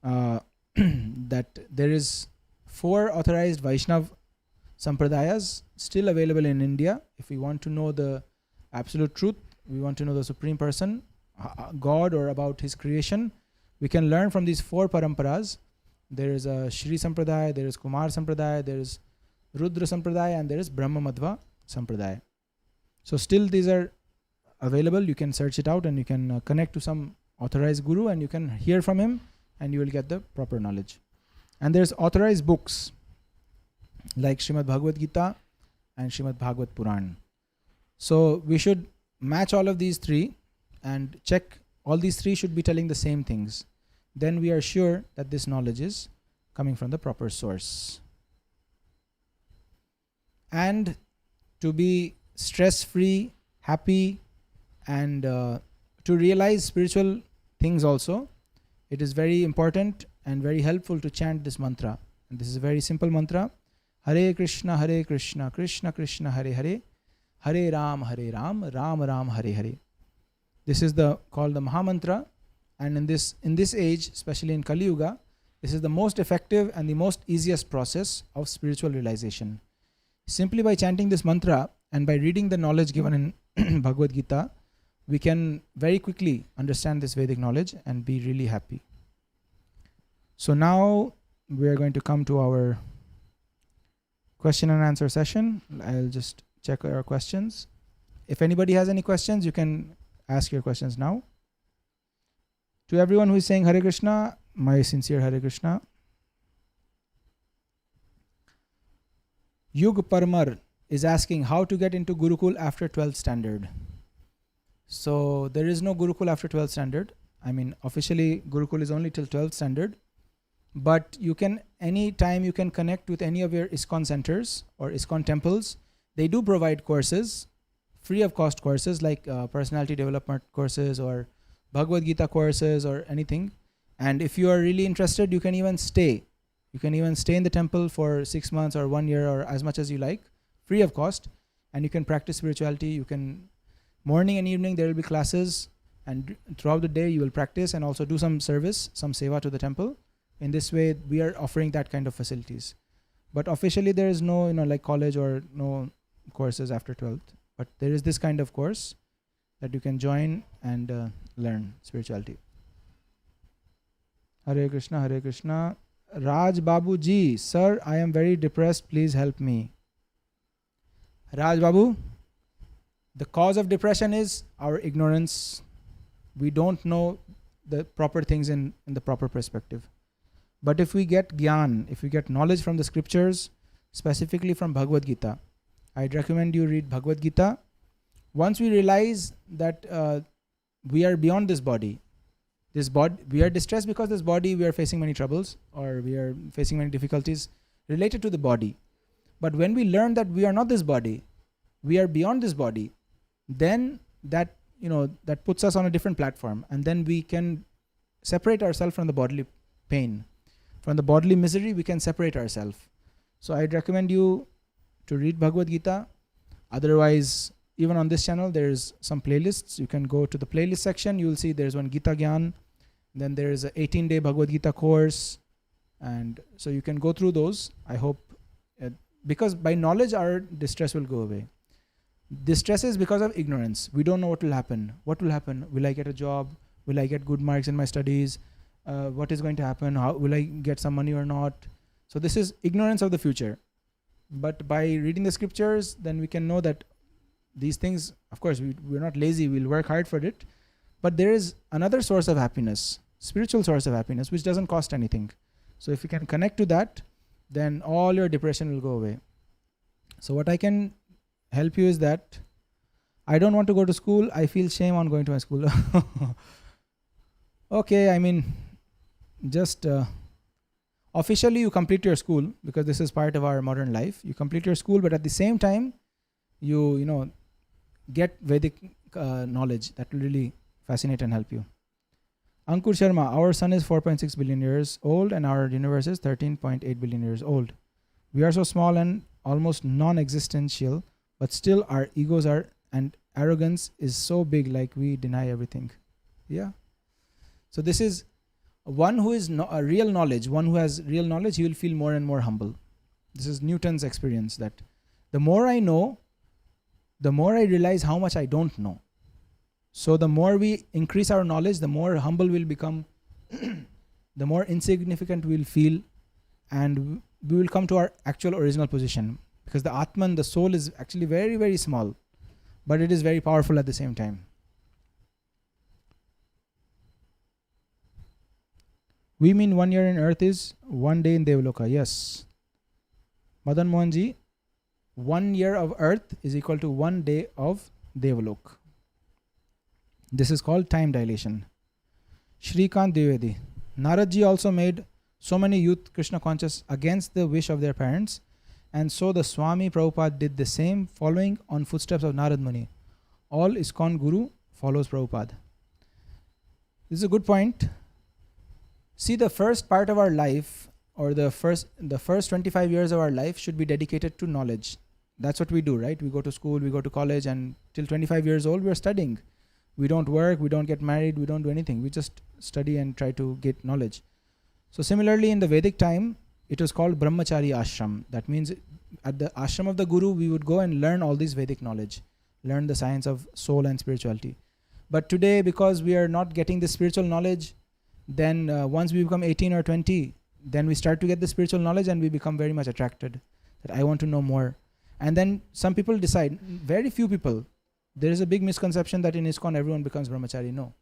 That there is 4 authorized Vaishnav Sampradayas still available in India. If we want to know the absolute truth, we want to know the Supreme Person, God, or about His creation, we can learn from these 4 paramparas. There is a Shri Sampradaya, there is Kumar Sampradaya, there is Rudra Sampradaya, and there is Brahma Madhva Sampradaya. So still these are available. You can search it out and you can connect to some authorized guru and you can hear from him and you will get the proper knowledge. And there's authorized books like Srimad Bhagavad Gita and Srimad Bhagavad Puran. So we should match all of these 3 and check all these 3 should be telling the same things. Then we are sure that this knowledge is coming from the proper source. And to be stress-free, happy, and to realize spiritual things also, it is very important and very helpful to chant this mantra. And this is a very simple mantra. Hare Krishna, Krishna Krishna, Hare Hare, Hare Ram, Ram Ram, Hare Hare. This is called the Mahamantra. And in this age, especially in Kali Yuga, this is the most effective and the most easiest process of spiritual realization. Simply by chanting this mantra and by reading the knowledge given in Bhagavad Gita, we can very quickly understand this Vedic knowledge and be really happy. So now we are going to come to our question and answer session. I'll just check our questions. If anybody has any questions, you can ask your questions now. To everyone who is saying Hare Krishna, my sincere Hare Krishna. Yug Parmar is asking how to get into Gurukul after 12th standard. So there is no Gurukul after 12th standard. I mean, officially Gurukul is only till 12th standard. But you can, anytime you can connect with any of your ISKCON centers or ISKCON temples. They do provide courses, free of cost courses like personality development courses or Bhagavad Gita courses or anything. And if you are really interested, you can even stay. You can even stay in the temple for 6 months or 1 year or as much as you like, free of cost. And you can practice spirituality. You can, morning and evening there will be classes, and throughout the day you will practice and also do some service, some seva to the temple. In this way, we are offering that kind of facilities. But officially there is no, like college or no courses after 12th. But there is this kind of course that you can join and learn spirituality. Hare Krishna, Hare Krishna. Raj Babu ji, sir, I am very depressed. Please help me. Raj Babu, the cause of depression is our ignorance. We don't know the proper things in the proper perspective. But if we get gyan, if we get knowledge from the scriptures, specifically from Bhagavad Gita, I'd recommend you read Bhagavad Gita. Once we realize that we are beyond this body, we are distressed because this body, we are facing many troubles or we are facing many difficulties related to the body. But when we learn that we are not this body, we are beyond this body, then that puts us on a different platform, and then we can separate ourselves from the bodily pain. From the bodily misery, we can separate ourselves. So I'd recommend you to read Bhagavad Gita. Otherwise, even on this channel, there's some playlists. You can go to the playlist section. You will see there's one Gita Gyan. Then there is an 18-day Bhagavad Gita course. And so you can go through those. I hope because by knowledge our distress will go away. Distress is because of ignorance. We don't know what will happen. What will happen? Will I get a job? Will I get good marks in my studies? What is going to happen? How will I get some money or not? So this is ignorance of the future. But by reading the scriptures, then we can know that these things, of course, we're not lazy, we'll work hard for it. But there is another source of happiness, spiritual source of happiness, which doesn't cost anything. So if you can connect to that, then all your depression will go away. So what I can help you is that I don't want to go to school. I feel shame on going to my school. Okay, I mean, just officially you complete your school because this is part of our modern life. You complete your school, but at the same time, you get Vedic knowledge that will really fascinate and help you. Ankur Sharma, our sun is 4.6 billion years old and our universe is 13.8 billion years old. We are so small and almost non-existential, but still our egos are and arrogance is so big, like we deny everything. Yeah. So this is one who is a real knowledge. One who has real knowledge, he will feel more and more humble. This is Newton's experience, that the more I know, the more I realize how much I don't know. So the more we increase our knowledge, the more humble we'll become, the more insignificant we'll feel, and we will come to our actual original position. Because the Atman, the soul, is actually very, very small, but it is very powerful at the same time. We mean 1 year in earth is 1 day in Devaloka. Yes. Madan Mohanji, 1 year of earth is equal to 1 day of Devalok. This is called time dilation. Shrikant Dwivedi. Naradji also made so many youth Krishna conscious against the wish of their parents, and so the Swami Prabhupada did the same, following on footsteps of Narad Muni. All ISKCON Guru follows Prabhupada. This is a good point. See, the first part of our life, or the first 25 years of our life should be dedicated to knowledge. That's what we do, right? We go to school, we go to college, and till 25 years old, we're studying. We don't work, we don't get married, we don't do anything. We just study and try to get knowledge. So similarly, in the Vedic time, it was called Brahmachari Ashram. That means at the ashram of the Guru, we would go and learn all this Vedic knowledge, learn the science of soul and spirituality. But today, because we are not getting the spiritual knowledge, then once we become 18 or 20, then we start to get the spiritual knowledge and we become very much attracted, that I want to know more. And then some people decide, very few people, there is a big misconception that in ISKCON everyone becomes brahmachari. No.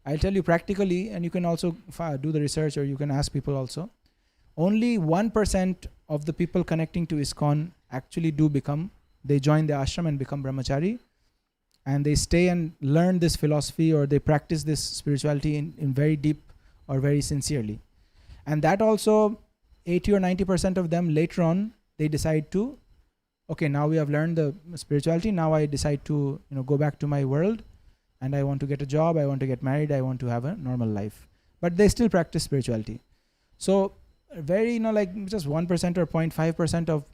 I'll tell you practically, and you can also do the research, or you can ask people also. Only 1% of the people connecting to ISKCON actually they join the ashram and become brahmachari, and they stay and learn this philosophy, or they practice this spirituality in very deep or very sincerely. And that also 80 or 90% of them later on, they decide to, okay, now we have learned the spirituality, now I decide to go back to my world, and I want to get a job, I want to get married, I want to have a normal life. But they still practice spirituality. So very, like just 1% or 0.5% of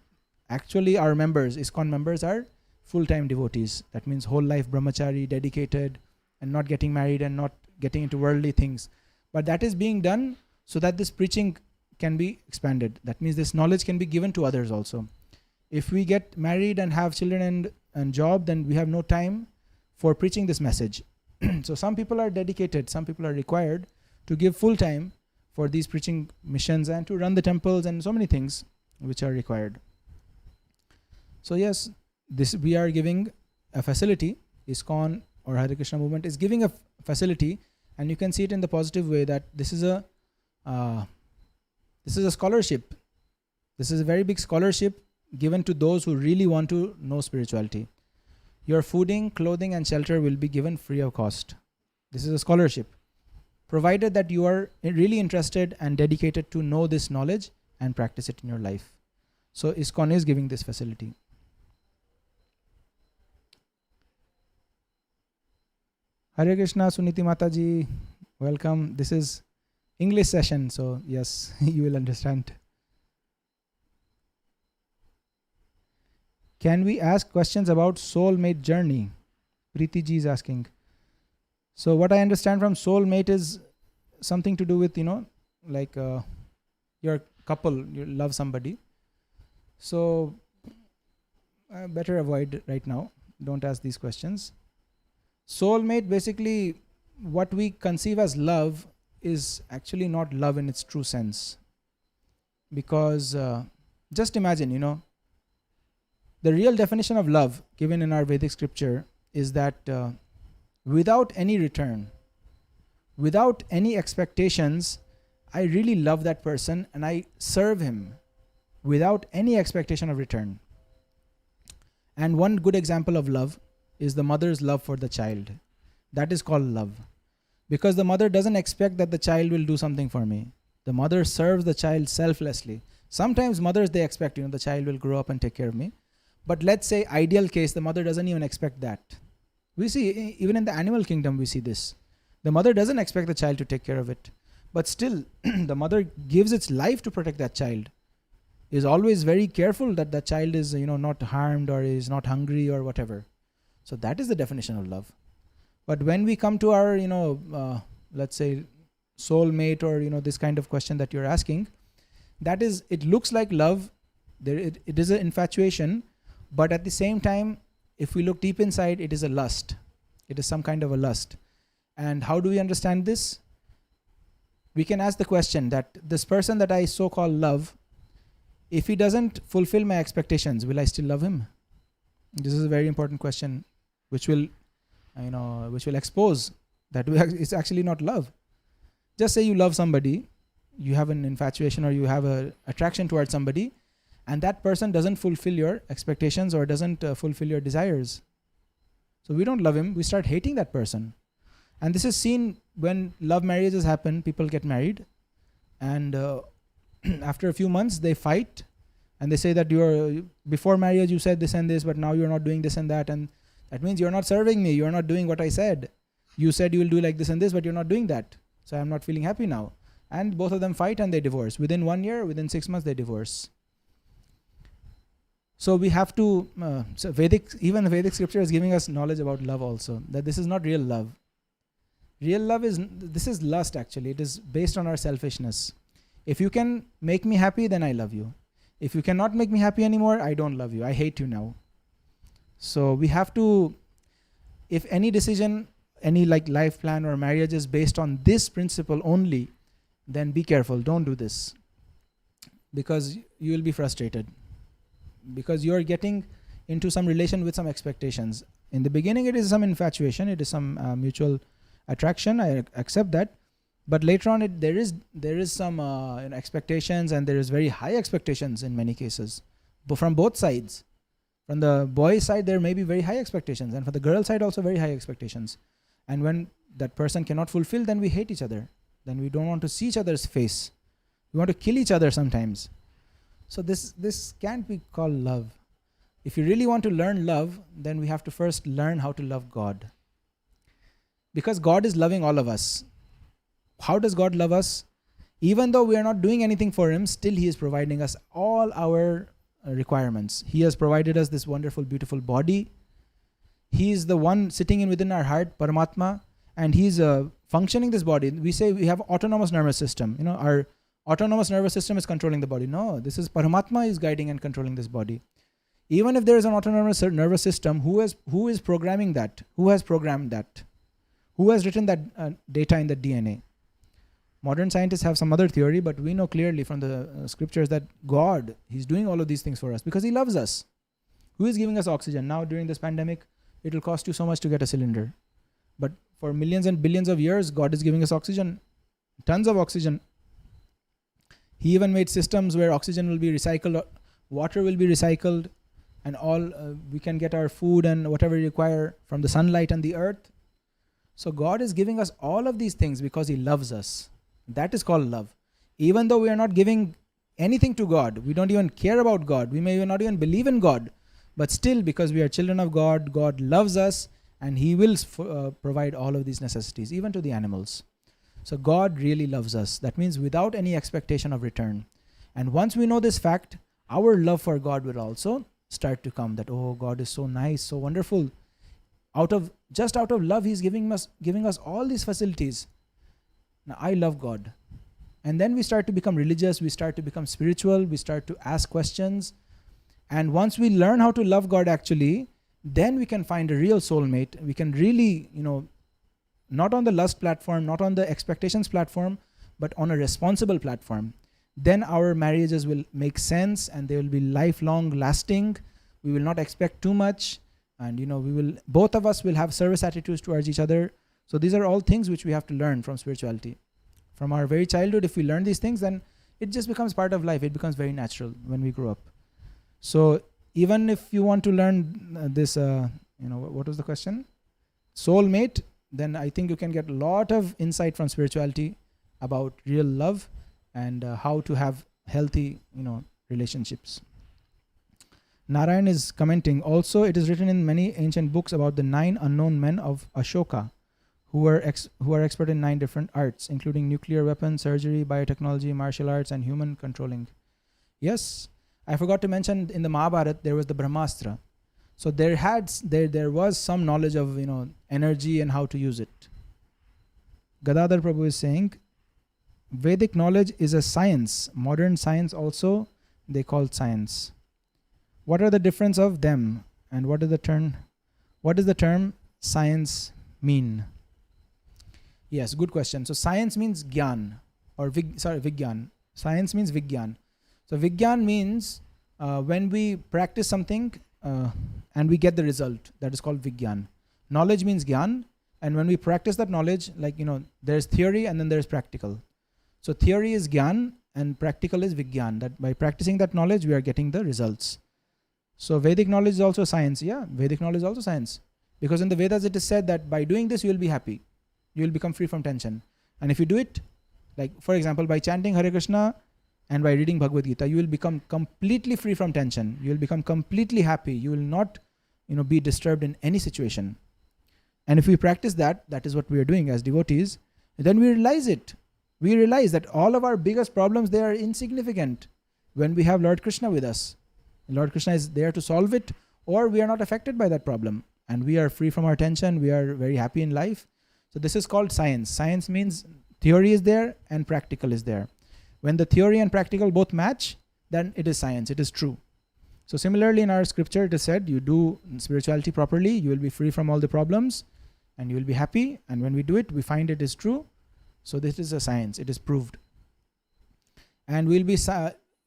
actually our members, ISKCON members, are full-time devotees. That means whole life brahmachari, dedicated, and not getting married and not getting into worldly things. But that is being done so that this preaching can be expanded. That means this knowledge can be given to others also. If we get married and have children and job, then we have no time for preaching this message. So some people are dedicated, some people are required to give full time for these preaching missions and to run the temples and so many things which are required. So yes, we are giving a facility. ISKCON or Hare Krishna movement is giving a facility, and you can see it in the positive way, that this is a scholarship. This is a very big scholarship given to those who really want to know spirituality. Your fooding, clothing, and shelter will be given free of cost. This is a scholarship, provided that you are really interested and dedicated to know this knowledge and practice it in your life. So ISKCON is giving this facility. Hare Krishna, Suniti Mataji, welcome. This is English session, so yes, you will understand. Can we ask questions about soulmate journey? Preeti ji is asking. So what I understand from soulmate is something to do with, like your couple, you love somebody. So better avoid right now. Don't ask these questions. Soulmate, basically, what we conceive as love is actually not love in its true sense. Because just imagine, the real definition of love given in our Vedic scripture is that without any return, without any expectations, I really love that person and I serve him without any expectation of return. And one good example of love is the mother's love for the child. That is called love. Because the mother doesn't expect that the child will do something for me. The mother serves the child selflessly. Sometimes mothers, they expect, the child will grow up and take care of me. But let's say ideal case, the mother doesn't even expect that. We see, even in the animal kingdom, we see this. The mother doesn't expect the child to take care of it. But still, the mother gives its life to protect that child. Is always very careful that the child is, not harmed or is not hungry or whatever. So that is the definition of love. But when we come to our, let's say, soulmate or, this kind of question that you're asking, that is, it looks like love. It is an infatuation. But at the same time, if we look deep inside, it is a lust. It is some kind of a lust. And how do we understand this? We can ask the question that this person that I so-called love, if he doesn't fulfill my expectations, will I still love him? This is a very important question, which will expose that it's actually not love. Just say you love somebody, you have an infatuation or you have an attraction towards somebody, and that person doesn't fulfill your expectations or doesn't fulfill your desires. So we don't love him, we start hating that person. And this is seen when love marriages happen, people get married, and after a few months they fight, and they say that before marriage you said this and this, but now you're not doing this and that, and that means you're not serving me, you're not doing what I said. You said you will do like this and this, but you're not doing that. So I'm not feeling happy now. And both of them fight and they divorce. Within 1 year, within 6 months, they divorce. So we have to, even the Vedic scripture is giving us knowledge about love also, that this is not real love. Real love this is lust actually. It is based on our selfishness. If you can make me happy, then I love you. If you cannot make me happy anymore, I don't love you. I hate you now. So we have to, if any decision, any like life plan or marriage is based on this principle only, then be careful. Don't do this. Because you will be frustrated. Because you are getting into some relation with some expectations. In the beginning, it is some infatuation. It is some mutual attraction. I accept that. But later on, there is some expectations, and there is very high expectations in many cases, but from both sides. From the boy's side, there may be very high expectations, and for the girl side also very high expectations. And when that person cannot fulfill, then we hate each other. Then we don't want to see each other's face. We want to kill each other sometimes. So this can't be called love. If you really want to learn love, then we have to first learn how to love God. Because God is loving all of us. How does God love us? Even though we are not doing anything for Him, still He is providing us all our requirements. He has provided us this wonderful, beautiful body. He is the one sitting in within our heart, Paramatma, and He is functioning this body. We say we have autonomous nervous system. Our autonomous nervous system is controlling the body. No, this is Paramatma is guiding and controlling this body. Even if there is an autonomous nervous system, who is programming that? Who has programmed that? Who has written that data in the DNA? Modern scientists have some other theory, but we know clearly from the scriptures that God, He's doing all of these things for us because He loves us. Who is giving us oxygen? Now during this pandemic, it will cost you so much to get a cylinder. But for millions and billions of years, God is giving us oxygen, tons of oxygen. He even made systems where oxygen will be recycled, water will be recycled, and all we can get our food and whatever we require from the sunlight and the earth. So God is giving us all of these things because He loves us. That is called love. Even though we are not giving anything to God, we don't even care about God, we may not even believe in God, but still because we are children of God, God loves us and He will provide all of these necessities, even to the animals. So God really loves us. That means without any expectation of return. And once we know this fact, our love for God will also start to come, that, oh, God is so nice, so wonderful. Out of love, He's giving us all these facilities. Now, I love God. And then we start to become religious, we start to become spiritual, we start to ask questions. And once we learn how to love God actually, then we can find a real soulmate. We can really, not on the lust platform, not on the expectations platform, but on a responsible platform. Then our marriages will make sense and they will be lifelong lasting. We will not expect too much. And both of us will have service attitudes towards each other. So these are all things which we have to learn from spirituality. From our very childhood, if we learn these things, then it just becomes part of life. It becomes very natural when we grow up. So even if you want to learn this, what was the question? Soulmate, then I think you can get a lot of insight from spirituality about real love and how to have healthy, relationships. Narayan is commenting, also it is written in many ancient books about the 9 unknown men of Ashoka who are expert in 9 different arts, including nuclear weapons, surgery, biotechnology, martial arts, and human controlling. Yes, I forgot to mention in the Mahabharata there was the Brahmastra. So there was some knowledge of energy and how to use it. Gadadhar Prabhu is saying, Vedic knowledge is a science. Modern science also they call science. What are the difference of them, and what is the term science mean? Yes, good question. So science means gyan, or vigyan. Science means vigyan. So vigyan means when we practice something and we get the result, that is called vigyan. Knowledge means gyan, and when we practice that knowledge, there's theory and then there's practical. So theory is gyan and practical is vigyan. That by practicing that knowledge, we are getting the results. So Vedic knowledge is also science. Yeah, Vedic knowledge is also science. Because in the Vedas it is said that by doing this, you will be happy. You will become free from tension. And if you do it, like for example, by chanting Hare Krishna and by reading Bhagavad Gita, you will become completely free from tension. You will become completely happy. You will not, be disturbed in any situation. And if we practice that is what we are doing as devotees, then we realize it. We realize that all of our biggest problems, they are insignificant when we have Lord Krishna with us. Lord Krishna is there to solve it, or we are not affected by that problem. And we are free from our tension. We are very happy in life. So this is called science. Science means theory is there and practical is there. When the theory and practical both match, then it is science. It is true. So similarly in our scripture, it is said, you do spirituality properly, you will be free from all the problems and you will be happy. And when we do it, we find it is true. So this is a science. It is proved. And we'll be,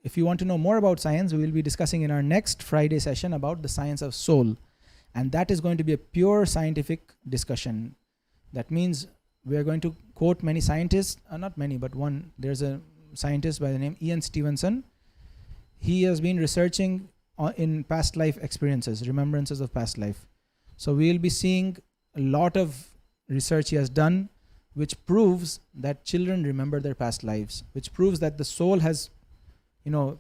if you want to know more about science, we will be discussing in our next Friday session about the science of soul. And that is going to be a pure scientific discussion. That means we are going to quote many scientists, not many, but one. There's a scientist by the name Ian Stevenson. He has been researching in past life experiences, remembrances of past life. So we will be seeing a lot of research he has done, which proves that children remember their past lives, which proves that the soul has,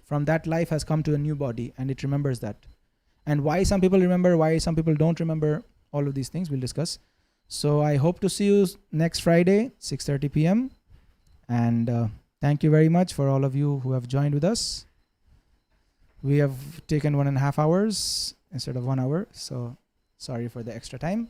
from that life has come to a new body and it remembers that. And why some people remember, why some people don't remember, all of these things we'll discuss. So I hope to see you next Friday, 6:30 p.m. And thank you very much for all of you who have joined with us. We have taken 1.5 hours instead of 1 hour. So sorry for the extra time.